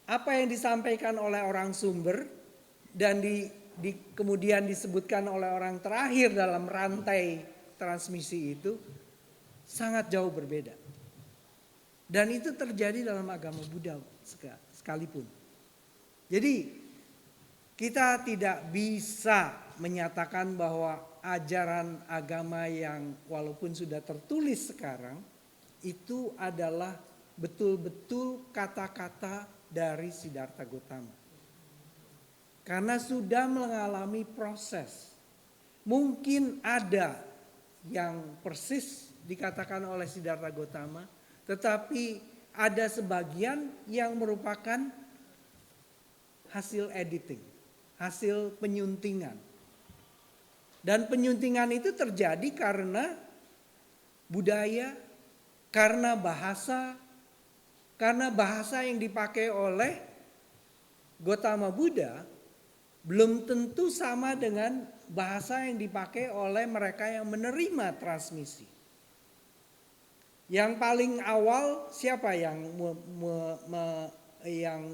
apa yang disampaikan oleh orang sumber dan kemudian disebutkan oleh orang terakhir dalam rantai transmisi itu sangat jauh berbeda. Dan itu terjadi dalam agama Buddha sekalipun. Jadi kita tidak bisa menyatakan bahwa ajaran agama yang walaupun sudah tertulis sekarang itu adalah betul-betul kata-kata dari Siddhartha Gautama. Karena sudah mengalami proses. Mungkin ada yang persis dikatakan oleh Siddhartha Gautama, tetapi ada sebagian yang merupakan hasil editing, hasil penyuntingan. Dan penyuntingan itu terjadi karena budaya, karena bahasa yang dipakai oleh Gautama Buddha belum tentu sama dengan bahasa yang dipakai oleh mereka yang menerima transmisi. Yang paling awal siapa yang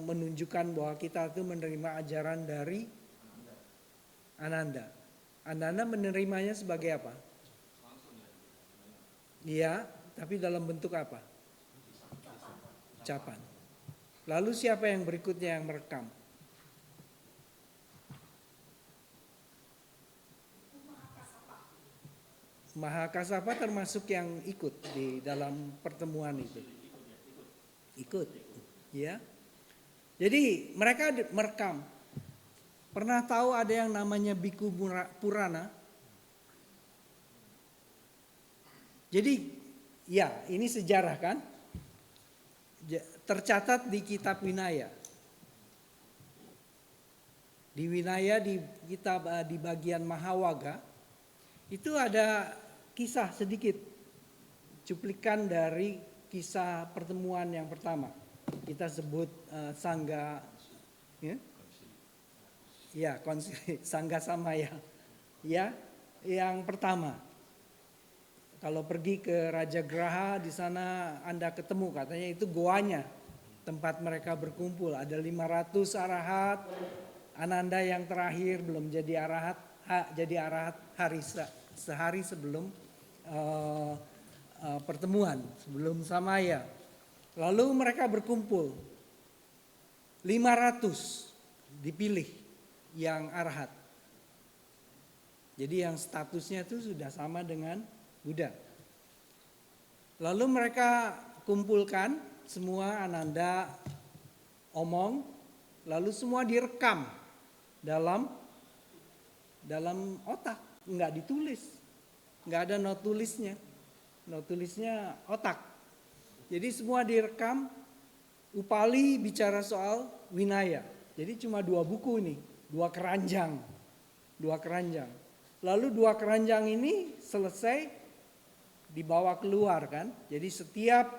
menunjukkan bahwa kita itu menerima ajaran dari Ananda? Ananda menerimanya sebagai apa? Iya, tapi dalam bentuk apa? Ucapan. Lalu siapa yang berikutnya yang merekam? Mahakasapa termasuk yang ikut di dalam pertemuan itu. Ikut, ya. Jadi mereka merekam. Pernah tahu ada yang namanya Biku Purana? Jadi, ya ini sejarah kan? Tercatat di kitab Vinaya. Di Vinaya di kitab di bagian Mahawaga itu ada kisah sedikit, cuplikan dari kisah pertemuan yang pertama. Kita sebut Sangga, ya konsili, Sangga Samaya, ya yang pertama. Kalau pergi ke Raja Graha di sana Anda ketemu katanya itu goanya, tempat mereka berkumpul. Ada 500 arahat, Ananda yang terakhir belum jadi arahat, jadi arahat sehari sebelum pertemuan, sebelum Samaya. Lalu mereka berkumpul, 500 dipilih yang arahat. Jadi yang statusnya itu sudah sama dengan Buddha. Lalu mereka kumpulkan semua, Ananda omong, lalu semua direkam dalam otak, enggak ditulis, enggak ada not tulisnya otak. Jadi semua direkam. Upali bicara soal Vinaya. Jadi cuma 2 buku ini, 2 keranjang. Lalu 2 keranjang ini selesai dibawa keluar kan. Jadi setiap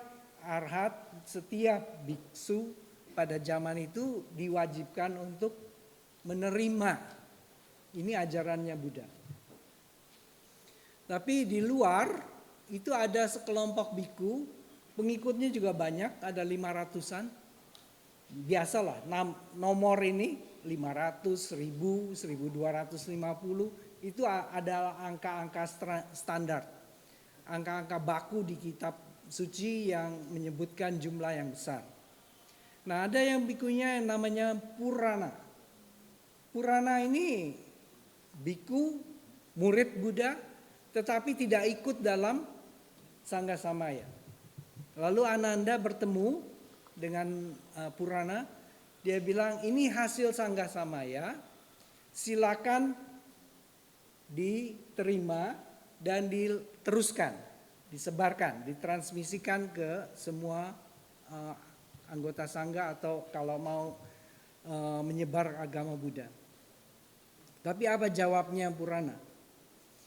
arhat, setiap biksu pada zaman itu diwajibkan untuk menerima Ini ajarannya Buddha. Tapi di luar itu ada sekelompok biku, pengikutnya juga banyak, ada 500-an. Biasalah, nomor ini 500, 1000, 1250 itu adalah angka-angka standar. Angka-angka baku di kitab suci yang menyebutkan jumlah yang besar. Nah, ada yang bikunya yang namanya Purana. Purana ini biku, murid Buddha, tetapi tidak ikut dalam Sangga Samaya. Lalu Ananda bertemu dengan Purana, dia bilang ini hasil Sangga Samaya, silakan diterima dan diteruskan, disebarkan, ditransmisikan ke semua anggota Sangga atau kalau mau menyebar agama Buddha. Tapi apa jawabnya Purana?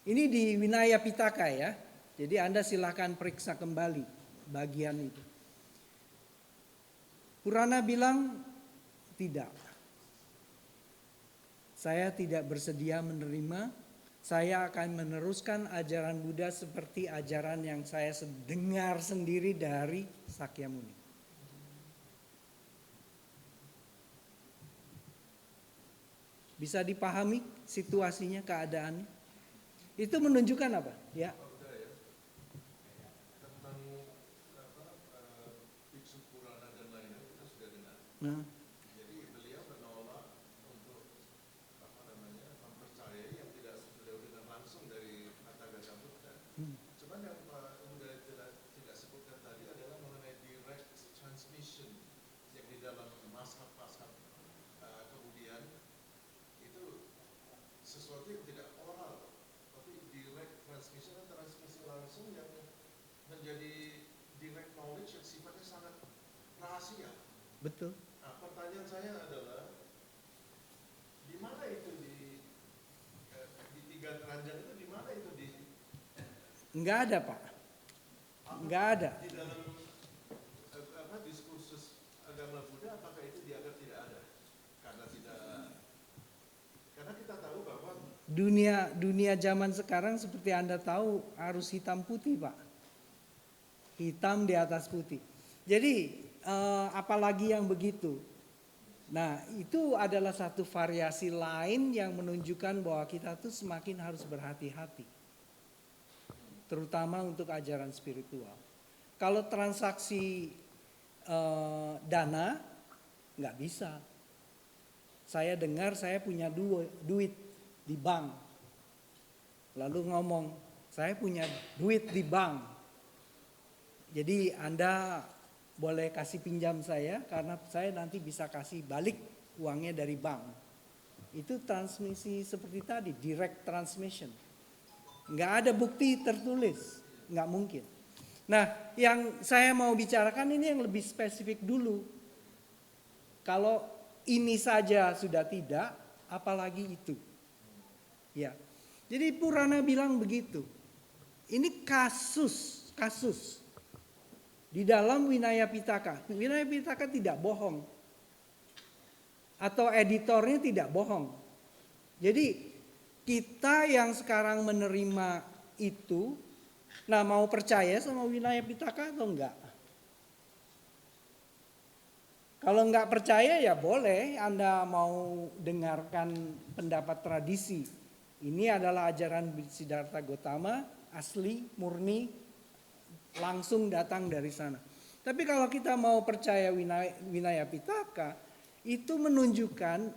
Ini di Vinaya Pitaka ya, jadi Anda silakan periksa kembali bagian itu. Purana bilang tidak. Saya tidak bersedia menerima, saya akan meneruskan ajaran Buddha seperti ajaran yang saya dengar sendiri dari Sakyamuni. Bisa dipahami situasinya, keadaannya? Itu menunjukkan apa? Ya. Tentang biksu Purana dan lainnya kita sudah dengar. Nah. Jadi beliau menolak untuk mempercayai yang tidak beliau dengar langsung dari kata-kata Buddha. Cuman yang Pak Buddha tidak sebutkan tadi adalah mengenai direct transmission yang di dalam mazhab-mazhab kemudian itu sesuatu yang tidak oral, tapi direct transmission dan transmisi langsung yang menjadi direct knowledge yang sifatnya sangat rahasia. Betul. Nah, pertanyaan saya adalah di mana itu di tiga keranjang itu di mana itu di? Enggak ada Pak, enggak ada. Di dalam diskursus agama Buddha apakah itu dianggap tidak ada? Karena kita tahu bahwa Dunia zaman sekarang seperti Anda tahu harus hitam putih Pak. Hitam di atas putih. Jadi apalagi yang begitu. Nah itu adalah satu variasi lain yang menunjukkan bahwa kita tuh semakin harus berhati-hati. Terutama untuk ajaran spiritual. Kalau transaksi dana nggak bisa. Saya dengar saya punya duit di bank. Lalu ngomong, saya punya duit di bank. Jadi Anda boleh kasih pinjam saya karena saya nanti bisa kasih balik uangnya dari bank. Itu transmisi seperti tadi, direct transmission. Nggak ada bukti tertulis, nggak mungkin. Nah yang saya mau bicarakan ini yang lebih spesifik dulu. Kalau ini saja sudah tidak, apalagi itu. Ya, jadi Purana bilang begitu. Ini kasus di dalam Vinaya Pitaka. Vinaya Pitaka tidak bohong, atau editornya tidak bohong. Jadi kita yang sekarang menerima itu, nah mau percaya sama Vinaya Pitaka atau enggak? Kalau enggak percaya ya boleh Anda mau dengarkan pendapat tradisi. Ini adalah ajaran Siddhartha Gautama, asli, murni, langsung datang dari sana. Tapi kalau kita mau percaya Vinaya Pitaka, itu menunjukkan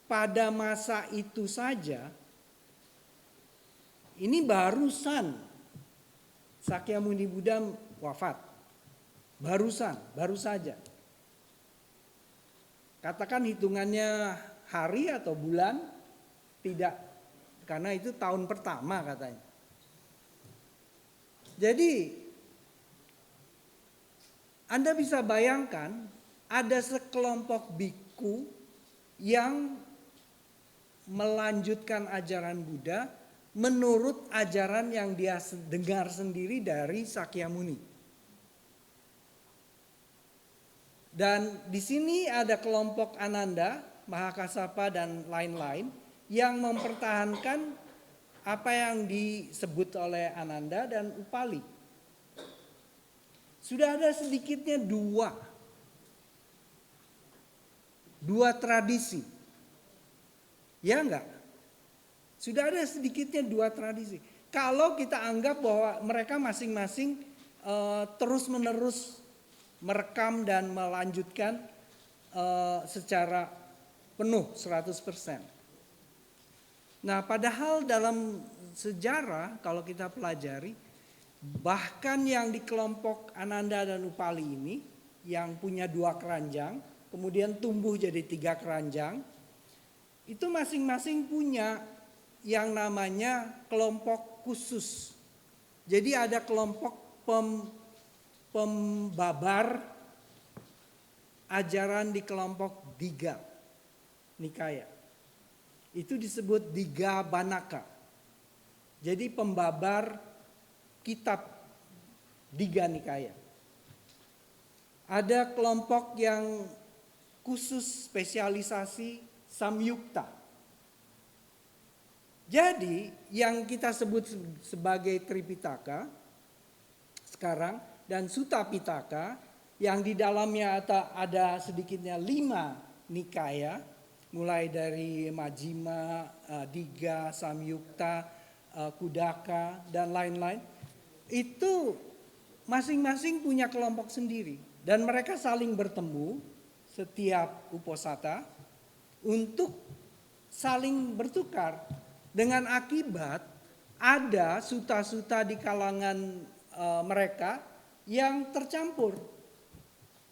pada masa itu saja, ini barusan Sakyamuni Buddha wafat. Baru saja. Katakan hitungannya hari atau bulan, tidak. Karena itu tahun pertama katanya. Jadi Anda bisa bayangkan ada sekelompok biku yang melanjutkan ajaran Buddha menurut ajaran yang dia dengar sendiri dari Sakyamuni. Dan di sini ada kelompok Ananda, Mahakassapa dan lain-lain yang mempertahankan apa yang disebut oleh Ananda dan Upali. Sudah ada sedikitnya dua tradisi. Ya enggak? Sudah ada sedikitnya dua tradisi. Kalau kita anggap bahwa mereka masing-masing terus-menerus merekam dan melanjutkan secara penuh 100%. Nah, padahal dalam sejarah kalau kita pelajari, bahkan yang di kelompok Ananda dan Upali ini yang punya 2 keranjang, kemudian tumbuh jadi 3 keranjang, itu masing-masing punya yang namanya kelompok khusus. Jadi ada kelompok pembabar ajaran di kelompok Diga Nikaya. Itu disebut Diga Banaka. Jadi pembabar kitab Diga Nikaya. Ada kelompok yang khusus spesialisasi Samyukta. Jadi yang kita sebut sebagai Tripitaka sekarang dan Sutta Pitaka yang di dalamnya ada sedikitnya 5 nikaya, mulai dari Majjhima, Diga, Samyukta, Kudaka, dan lain-lain. Itu masing-masing punya kelompok sendiri. Dan mereka saling bertemu setiap uposatha untuk saling bertukar. Dengan akibat ada suta-suta di kalangan mereka yang tercampur.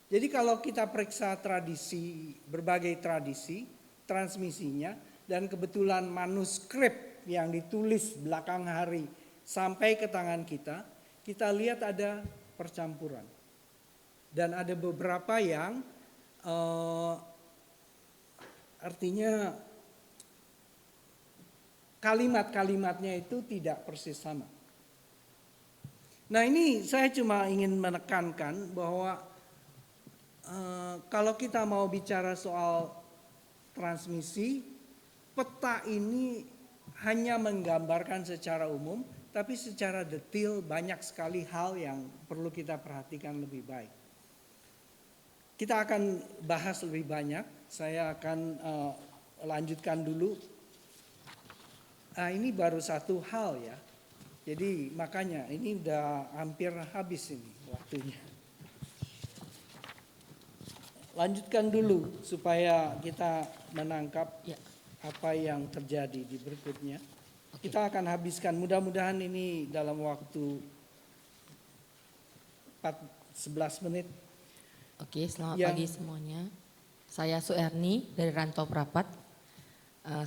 Jadi kalau kita periksa tradisi, berbagai tradisi, transmisinya, dan kebetulan manuskrip yang ditulis belakang hari sampai ke tangan kita, kita lihat ada percampuran. Dan ada beberapa yang artinya kalimat-kalimatnya itu tidak persis sama. Nah, ini saya cuma ingin menekankan bahwa kalau kita mau bicara soal transmisi, peta ini hanya menggambarkan secara umum, tapi secara detail banyak sekali hal yang perlu kita perhatikan lebih baik. Kita akan bahas lebih banyak, saya akan lanjutkan dulu. Nah, ini baru satu hal ya, jadi makanya ini udah hampir habis ini waktunya. Lanjutkan dulu supaya kita menangkap apa yang terjadi di berikutnya. Kita akan habiskan, mudah-mudahan ini dalam waktu 11 menit. Oke, selamat pagi semuanya. Saya Suerni dari Rantau Prapat.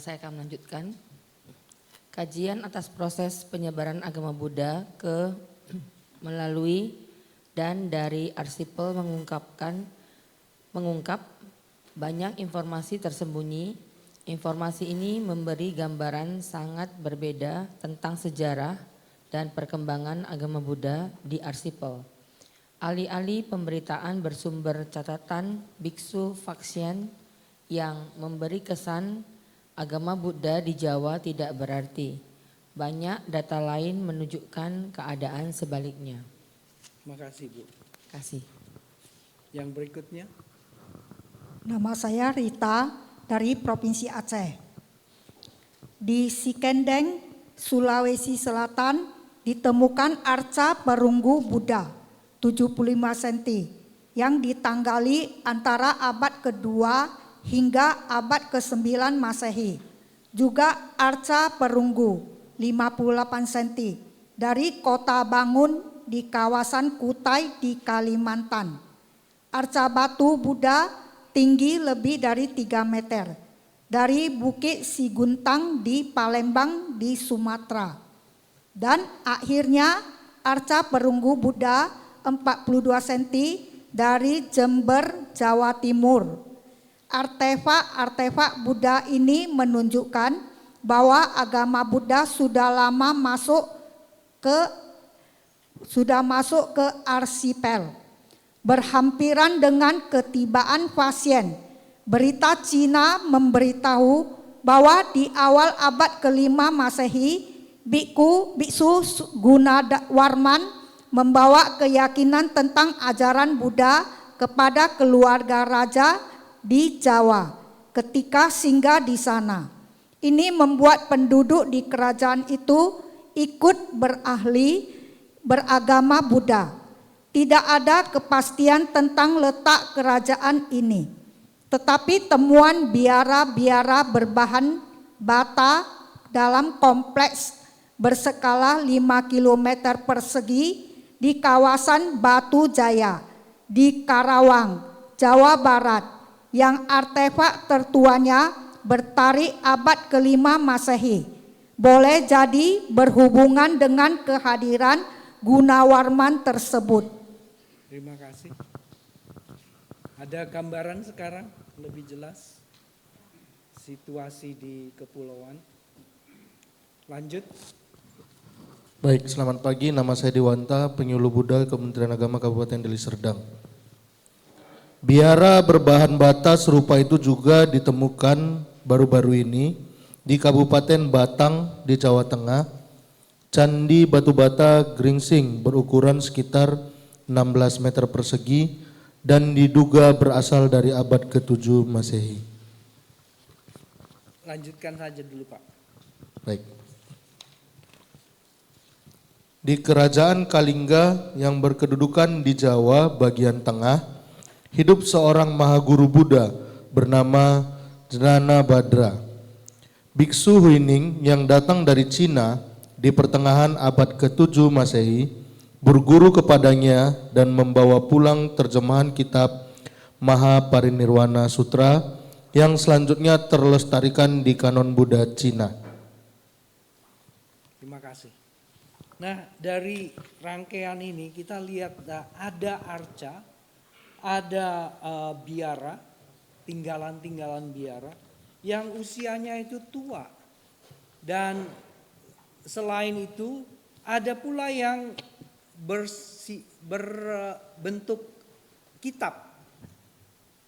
Saya akan melanjutkan kajian atas proses penyebaran agama Buddha melalui dan dari arsipel mengungkap banyak informasi tersembunyi. Informasi ini memberi gambaran sangat berbeda tentang sejarah dan perkembangan agama Buddha di arsipel. Alih-alih pemberitaan bersumber catatan biksu Faxian yang memberi kesan agama Buddha di Jawa tidak berarti. Banyak data lain menunjukkan keadaan sebaliknya. Terima kasih, Bu. Kasih. Yang berikutnya. Nama saya Rita dari Provinsi Aceh. Di Sikendeng, Sulawesi Selatan ditemukan arca perunggu Buddha 75 cm yang ditanggali antara abad kedua hingga abad ke-9 Masehi. Juga arca perunggu 58 cm dari kota Bangun di kawasan Kutai di Kalimantan. Arca batu Buddha tinggi lebih dari 3 meter dari Bukit Siguntang di Palembang di Sumatera. Dan akhirnya arca perunggu Buddha 42 cm dari Jember, Jawa Timur. Artefak-artefak Buddha ini menunjukkan bahwa agama Buddha sudah lama masuk ke arsipel. Berhampiran dengan ketibaan Faxian, berita Cina memberitahu bahwa di awal abad ke-5 Masehi, Biksu Gunawarman membawa keyakinan tentang ajaran Buddha kepada keluarga raja di Jawa ketika singgah di sana. Ini membuat penduduk di kerajaan itu ikut beragama Buddha. Tidak ada kepastian tentang letak kerajaan ini, tetapi temuan biara-biara berbahan bata dalam kompleks berskala 5 km persegi di kawasan Batu Jaya di Karawang, Jawa Barat, yang artefak tertuanya bertarik abad ke-5 Masehi, boleh jadi berhubungan dengan kehadiran Gunawarman tersebut. Terima kasih. Ada gambaran sekarang lebih jelas situasi di kepulauan. Lanjut. Baik, selamat pagi. Nama saya Dewanta, penyuluh Buddha Kementerian Agama Kabupaten Deli Serdang. Biara berbahan bata serupa itu juga ditemukan baru-baru ini di Kabupaten Batang di Jawa Tengah. Candi batu bata Gringsing berukuran sekitar 16 meter persegi dan diduga berasal dari abad ke-7 Masehi. Lanjutkan saja dulu, Pak. Baik. Di Kerajaan Kalingga yang berkedudukan di Jawa bagian tengah, hidup seorang mahaguru Buddha bernama Jnana Badra. Biksu Huining yang datang dari Cina di pertengahan abad ke-7 Masehi berguru kepadanya dan membawa pulang terjemahan kitab Mahaparinirwana Sutra yang selanjutnya terlestarikan di kanon Buddha Cina. Terima kasih. Nah, dari rangkaian ini kita lihat ada arca, ada biara, tinggalan-tinggalan biara yang usianya itu tua. Dan selain itu ada pula yang berbentuk kitab,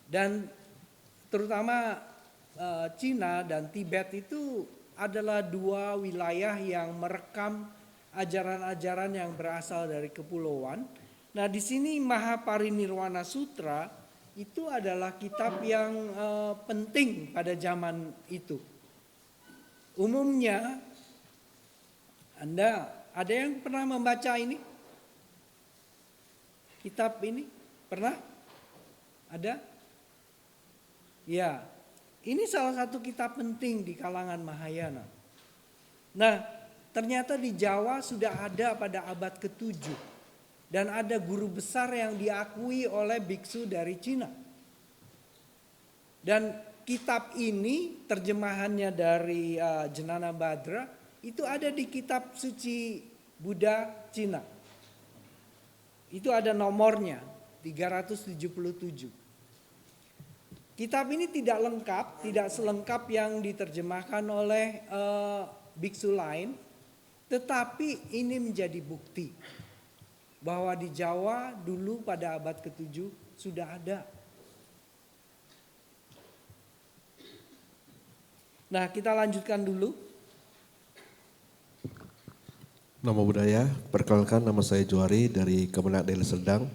dan terutama Cina dan Tibet itu adalah dua wilayah yang merekam ajaran-ajaran yang berasal dari kepulauan. Nah, di sini Mahaparinirwana Sutra itu adalah kitab yang penting pada zaman itu. Umumnya Anda ada yang pernah membaca ini? Kitab ini pernah? Ada? Ya, ini salah satu kitab penting di kalangan Mahayana. Nah, ternyata di Jawa sudah ada pada abad ke-7 dan ada guru besar yang diakui oleh biksu dari Cina. Dan kitab ini terjemahannya dari Jnana Badra itu ada di kitab suci Buddha Cina. Itu ada nomornya 377. Kitab ini tidak lengkap, tidak selengkap yang diterjemahkan oleh biksu lain, tetapi ini menjadi bukti bahwa di Jawa dulu pada abad ke-7 sudah ada. Nah, kita lanjutkan dulu. Nama budaya, perkenalkan nama saya Juari dari Kemenak Deli Serdang.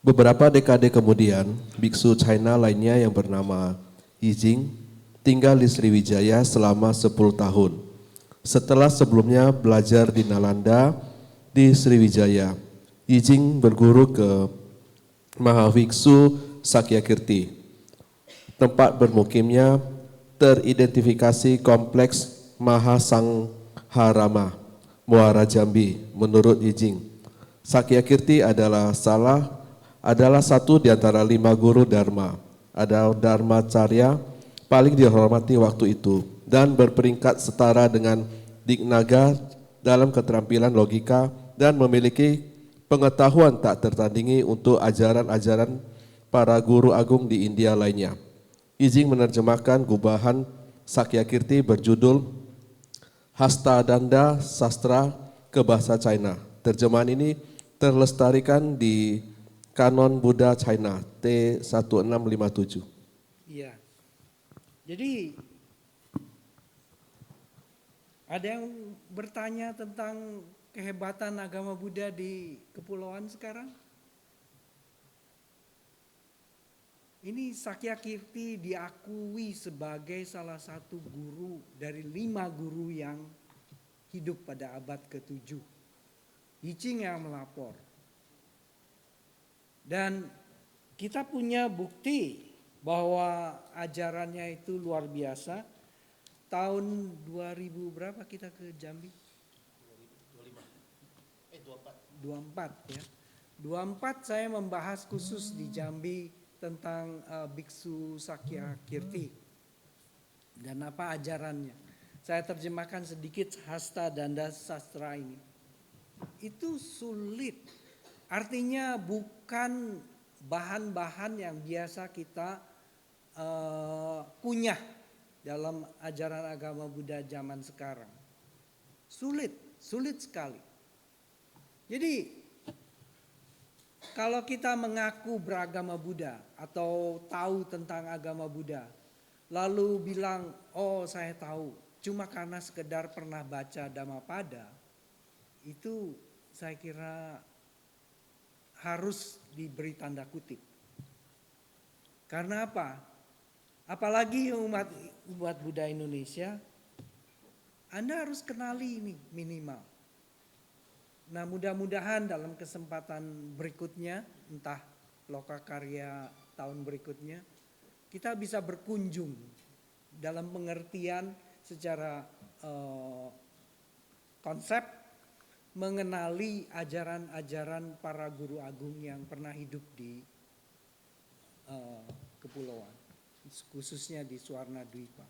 Beberapa dekade kemudian, biksu China lainnya yang bernama Yijing tinggal di Sriwijaya selama 10 tahun. Setelah sebelumnya belajar di Nalanda di Sriwijaya, Yijing berguru ke Mahaviksu Sakyakirti. Tempat bermukimnya teridentifikasi kompleks Mahasangharama, Muara Jambi. Menurut Yijing, Sakyakirti adalah satu di antara 5 guru Dharma. Ada Dharma Carya paling dihormati waktu itu dan berperingkat setara dengan Dignaga dalam keterampilan logika dan memiliki pengetahuan tak tertandingi untuk ajaran-ajaran para guru agung di India lainnya. Yijing menerjemahkan gubahan Sakyakirti berjudul Hastadanda Sastra ke bahasa China. Terjemahan ini terlestarikan di Kanon Buddha China T1657. Iya. Jadi Ada yang bertanya tentang kehebatan agama Buddha di kepulauan sekarang? Ini Sakyakirti diakui sebagai salah satu guru dari 5 guru yang hidup pada abad ke-7. Yicing yang melapor. Dan kita punya bukti bahwa ajarannya itu luar biasa. Tahun 2000 berapa kita ke Jambi? 24 ya. 24 saya membahas khusus di Jambi tentang Biksu Sakyakirti dan apa ajarannya. Saya terjemahkan sedikit Hasta Danda Sastra ini. Itu sulit. Artinya bukan bahan-bahan yang biasa kita kunyah dalam ajaran agama Buddha zaman sekarang. Sulit sekali. Jadi kalau kita mengaku beragama Buddha atau tahu tentang agama Buddha, lalu bilang, oh saya tahu, cuma karena sekedar pernah baca Dhammapada, itu saya kira harus diberi tanda kutip. Karena apa? Apalagi umat Buddha Indonesia, Anda harus kenali ini minimal. Nah mudah-mudahan dalam kesempatan berikutnya, entah Lokakarya tahun berikutnya, kita bisa berkunjung dalam pengertian secara konsep mengenali ajaran-ajaran para guru agung yang pernah hidup di kepulauan, khususnya di Suwarna Dwipa.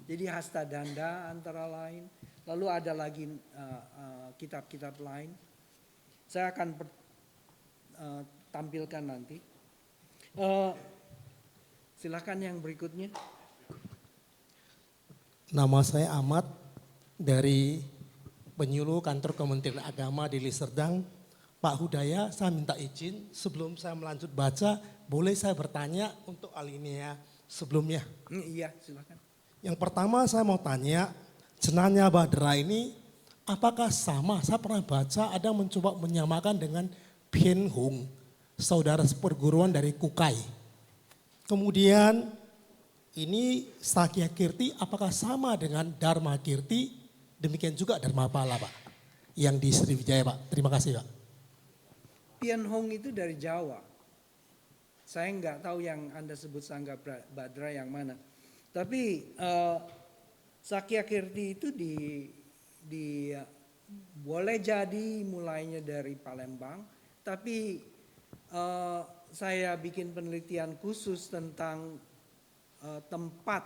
Jadi Hasta Danda antara lain, lalu ada lagi kitab-kitab lain. Saya akan tampilkan nanti. Silakan yang berikutnya. Nama saya Ahmad dari penyuluh kantor Kementerian Agama di Liserdang. Pak Hudaya, saya minta izin sebelum saya melanjut baca, boleh saya bertanya untuk alinea sebelumnya? Iya, silakan. Yang pertama saya mau tanya, Jenana Badra ini apakah sama? Saya pernah baca ada mencoba menyamakan dengan Bien Hung, saudara seperguruan dari Kukai. Kemudian ini Sakyakirti apakah sama dengan Dharma Kirti? Demikian juga Dharmapala Pak, yang di Sriwijaya Pak. Terima kasih Pak. Bien Hung itu dari Jawa. Saya nggak tahu yang Anda sebut Sangga Badra yang mana. Tapi Sakyakirti itu boleh jadi mulainya dari Palembang, tapi saya bikin penelitian khusus tentang tempat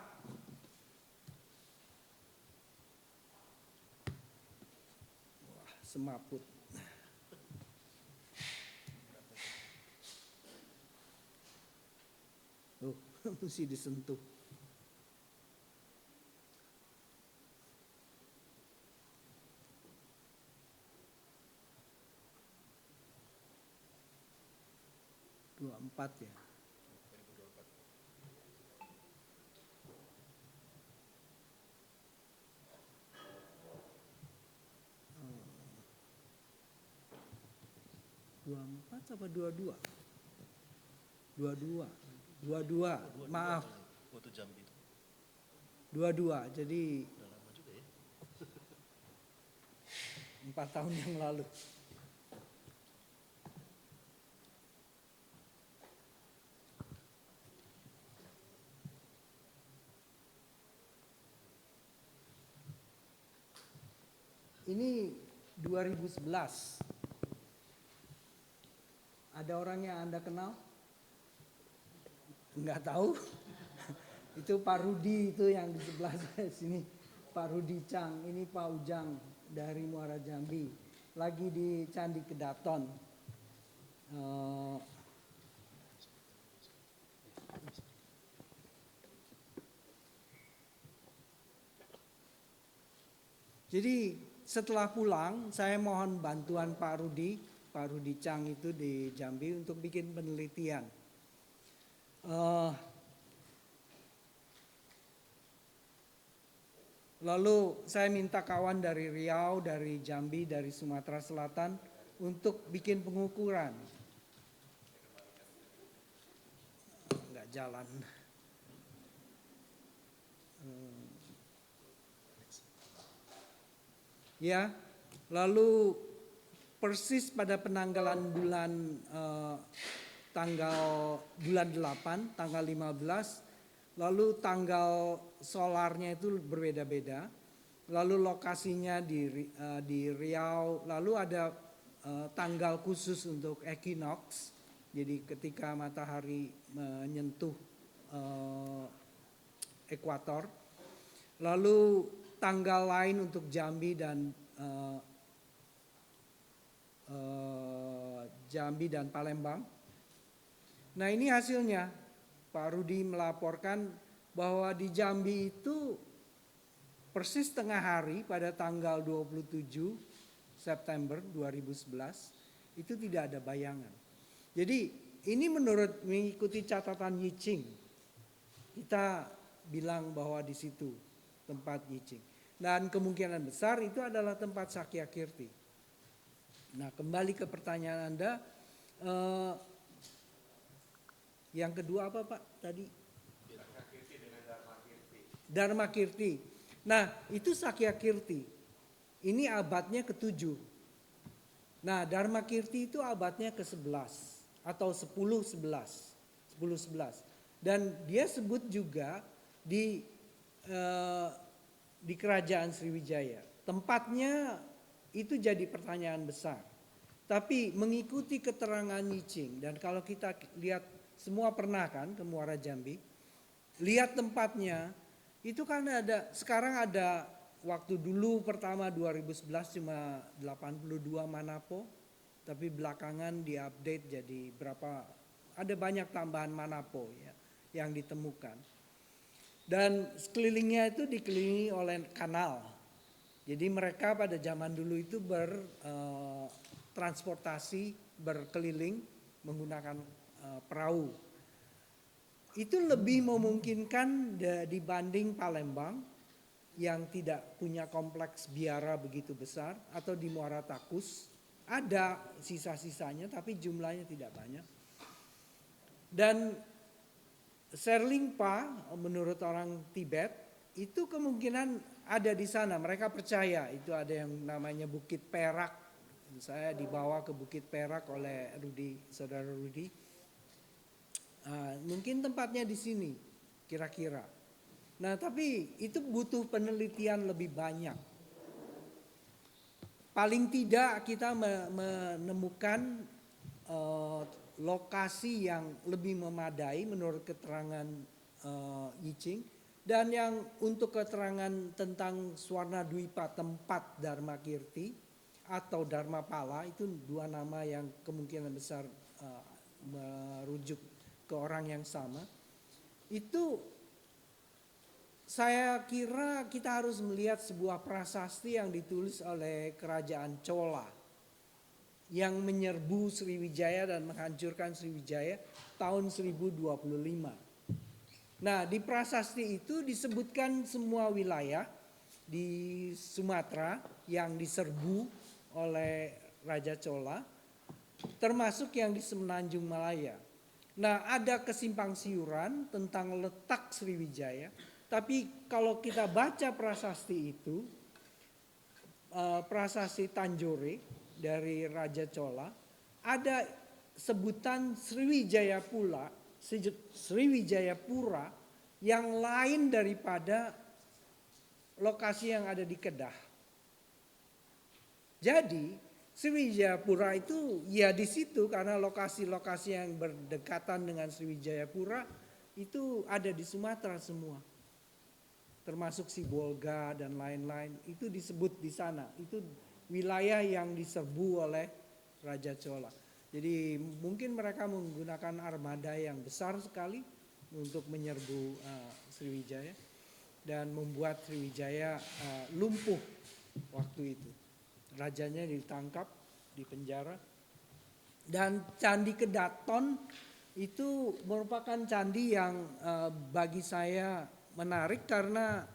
semaput. Mesti disentuh. Dua 24 ya. Dua 24 apa 22? 22, maaf. Waktu Jambi. 22, jadi 4 tahun yang lalu. Ini 2011. Ada orang yang Anda kenal? Enggak tahu. Itu Pak Rudi itu yang di sebelah saya sini. Pak Rudi Chang, ini Pak Ujang dari Muara Jambi. Lagi di Candi Kedaton. Jadi setelah pulang saya mohon bantuan Pak Rudi Chang itu di Jambi untuk bikin penelitian. Lalu saya minta kawan dari Riau, dari Jambi, dari Sumatera Selatan untuk bikin pengukuran. Enggak jalan. Ya, lalu persis pada penanggalan bulan 8, tanggal 15, lalu tanggal solarnya itu berbeda-beda, lalu lokasinya di Riau, lalu ada tanggal khusus untuk equinox, jadi ketika matahari menyentuh ekuator, lalu tanggal lain untuk Jambi dan Palembang. Nah ini hasilnya, Pak Rudi melaporkan bahwa di Jambi itu persis tengah hari pada tanggal 27 September 2011 itu tidak ada bayangan. Jadi ini mengikuti catatan Yiching. Kita bilang bahwa di situ tempat Yiching. Dan kemungkinan besar itu adalah tempat Sakyakirti. Nah kembali ke pertanyaan Anda. Yang kedua apa Pak tadi? Dharma Kirti. Nah itu Sakyakirti. Ini abadnya ke-7. Nah Dharma Kirti itu abadnya ke-11 atau 10-11. Dan dia sebut juga di kerajaan Sriwijaya. Tempatnya itu jadi pertanyaan besar. Tapi mengikuti keterangan Yiching, dan kalau kita lihat semua pernah kan ke Muara Jambi, lihat tempatnya, itu kan sekarang ada waktu dulu pertama 2011 cuma 82 manapo, tapi belakangan diupdate jadi ada banyak tambahan manapo ya yang ditemukan. Dan sekelilingnya itu dikelilingi oleh kanal. Jadi mereka pada zaman dulu itu bertransportasi berkeliling menggunakan perahu. Itu lebih memungkinkan dibanding Palembang yang tidak punya kompleks biara begitu besar, atau di Muara Takus ada sisa-sisanya tapi jumlahnya tidak banyak. Dan Serlingpa menurut orang Tibet itu kemungkinan ada di sana. Mereka percaya itu ada yang namanya Bukit Perak. Saya dibawa ke Bukit Perak oleh saudara Rudi. Mungkin tempatnya di sini kira-kira. Nah tapi itu butuh penelitian lebih banyak. Paling tidak kita menemukan lokasi yang lebih memadai menurut keterangan Yiching, dan yang untuk keterangan tentang Swarna Dwipa tempat Dharma Kirti atau Dharma Pala itu dua nama yang kemungkinan besar merujuk ke orang yang sama. Itu saya kira kita harus melihat sebuah prasasti yang ditulis oleh kerajaan Chola yang menyerbu Sriwijaya dan menghancurkan Sriwijaya tahun 1025. Nah di prasasti itu disebutkan semua wilayah di Sumatera yang diserbu oleh Raja Chola, termasuk yang di Semenanjung Malaya. Nah ada kesimpang siuran tentang letak Sriwijaya, tapi kalau kita baca prasasti itu, prasasti Tanjore dari Raja Chola, ada sebutan Sriwijayapura yang lain daripada lokasi yang ada di Kedah. Jadi Sriwijayapura itu ya di situ karena lokasi-lokasi yang berdekatan dengan Sriwijayapura itu ada di Sumatera semua. Termasuk Sibolga dan lain-lain itu disebut di sana. Itu wilayah yang diserbu oleh Raja Chola. Jadi mungkin mereka menggunakan armada yang besar sekali untuk menyerbu Sriwijaya dan membuat Sriwijaya lumpuh waktu itu. Rajanya ditangkap, dipenjara. Dan Candi Kedaton itu merupakan candi yang bagi saya menarik karena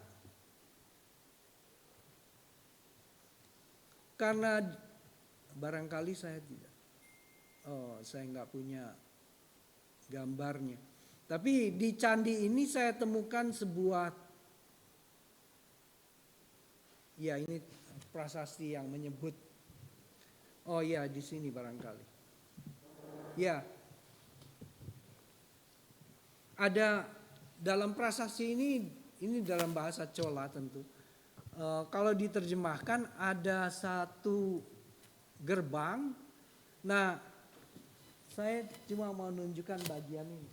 karena barangkali saya tidak, saya nggak punya gambarnya. Tapi di candi ini saya temukan sebuah, ya ini prasasti yang menyebut, oh ya di sini barangkali. Ya, ada dalam prasasti ini dalam bahasa Chola tentu. Kalau diterjemahkan ada satu gerbang. Nah, saya cuma mau menunjukkan bagian ini.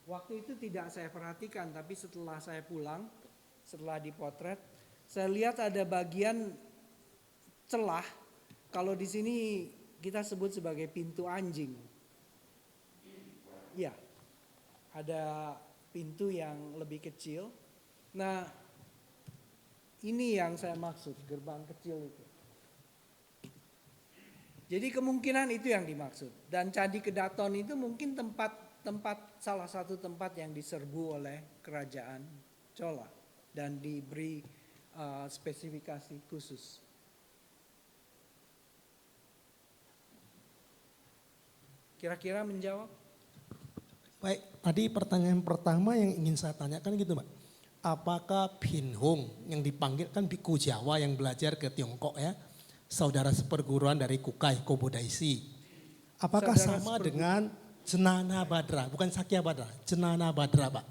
Waktu itu tidak saya perhatikan, tapi setelah saya pulang, setelah dipotret, saya lihat ada bagian celah. Kalau di sini kita sebut sebagai pintu anjing. Ya, ada pintu yang lebih kecil. Nah, ini yang saya maksud, gerbang kecil itu. Jadi kemungkinan itu yang dimaksud. Dan Candi Kedaton itu mungkin salah satu tempat yang diserbu oleh kerajaan Chola dan diberi spesifikasi khusus. Kira-kira menjawab? Baik, tadi pertanyaan pertama yang ingin saya tanyakan gitu Pak. Apakah Bin Hong yang dipanggil kan biku Jawa yang belajar ke Tiongkok ya, saudara seperguruan dari Kukai Kobodaisi. Apakah sama dengan Cenana Badra, bukan Sakya Badra, Cenana Badra Pak.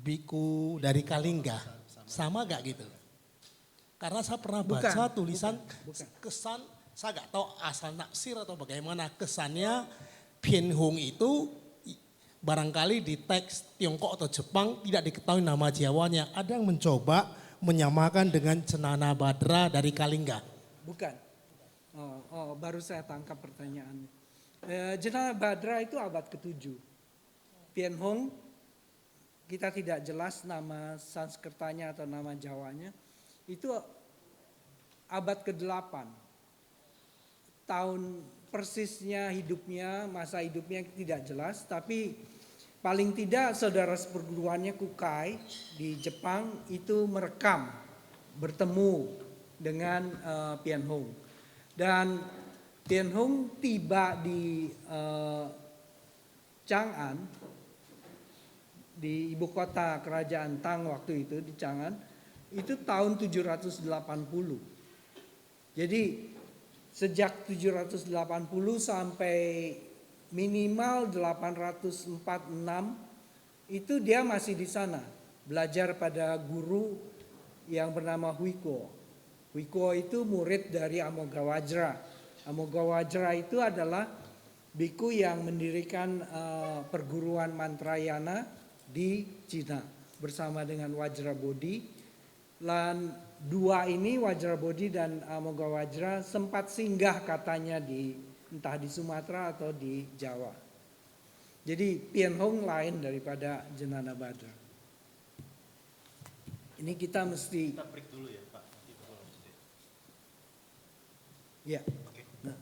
Biku dari Kalingga, sama gak gitu? Karena saya pernah baca tulisan kesan, saya gak tahu asal naksir atau bagaimana kesannya Bin Hong itu barangkali di teks Tiongkok atau Jepang tidak diketahui nama Jawanya. Ada yang mencoba menyamakan dengan Cenana Badra dari Kalingga. Bukan. Baru saya tangkap pertanyaannya. Cenana Badra itu abad ke-7. Bin Hong kita tidak jelas nama Sanskertanya atau nama Jawanya. Itu abad ke-8. Tahun persisnya hidupnya, masa hidupnya tidak jelas, tapi paling tidak saudara seperguruannya Kukai di Jepang itu merekam bertemu dengan Bin Hong. Dan Bin Hong tiba di Chang'an, di ibu kota kerajaan Tang waktu itu di Chang'an, itu tahun 780. Jadi sejak 780 sampai minimal 846 itu dia masih di sana belajar pada guru yang bernama Huiko. Huiko itu murid dari Amogawajra. Amogawajra itu adalah biku yang mendirikan perguruan Mantrayana di Cina bersama dengan Wajrabodhi. Dan dua ini Wajrabodhi dan Amogawajra sempat singgah katanya entah di Sumatera atau di Jawa. Jadi Bin Hong lain daripada Cenana Badra. Ini kita mesti. Kita break dulu ya Pak. Ya. Nah.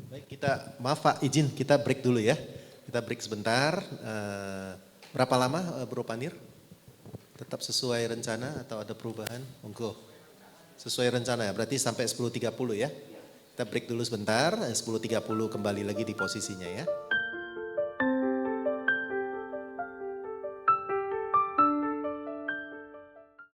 Baik, maaf Pak, izin kita break dulu ya. Kita break sebentar. Berapa lama Bro Panir? Tetap sesuai rencana atau ada perubahan? Monggo. Sesuai rencana ya, berarti sampai 10.30 ya. Kita break dulu sebentar, 10.30 kembali lagi di posisinya ya.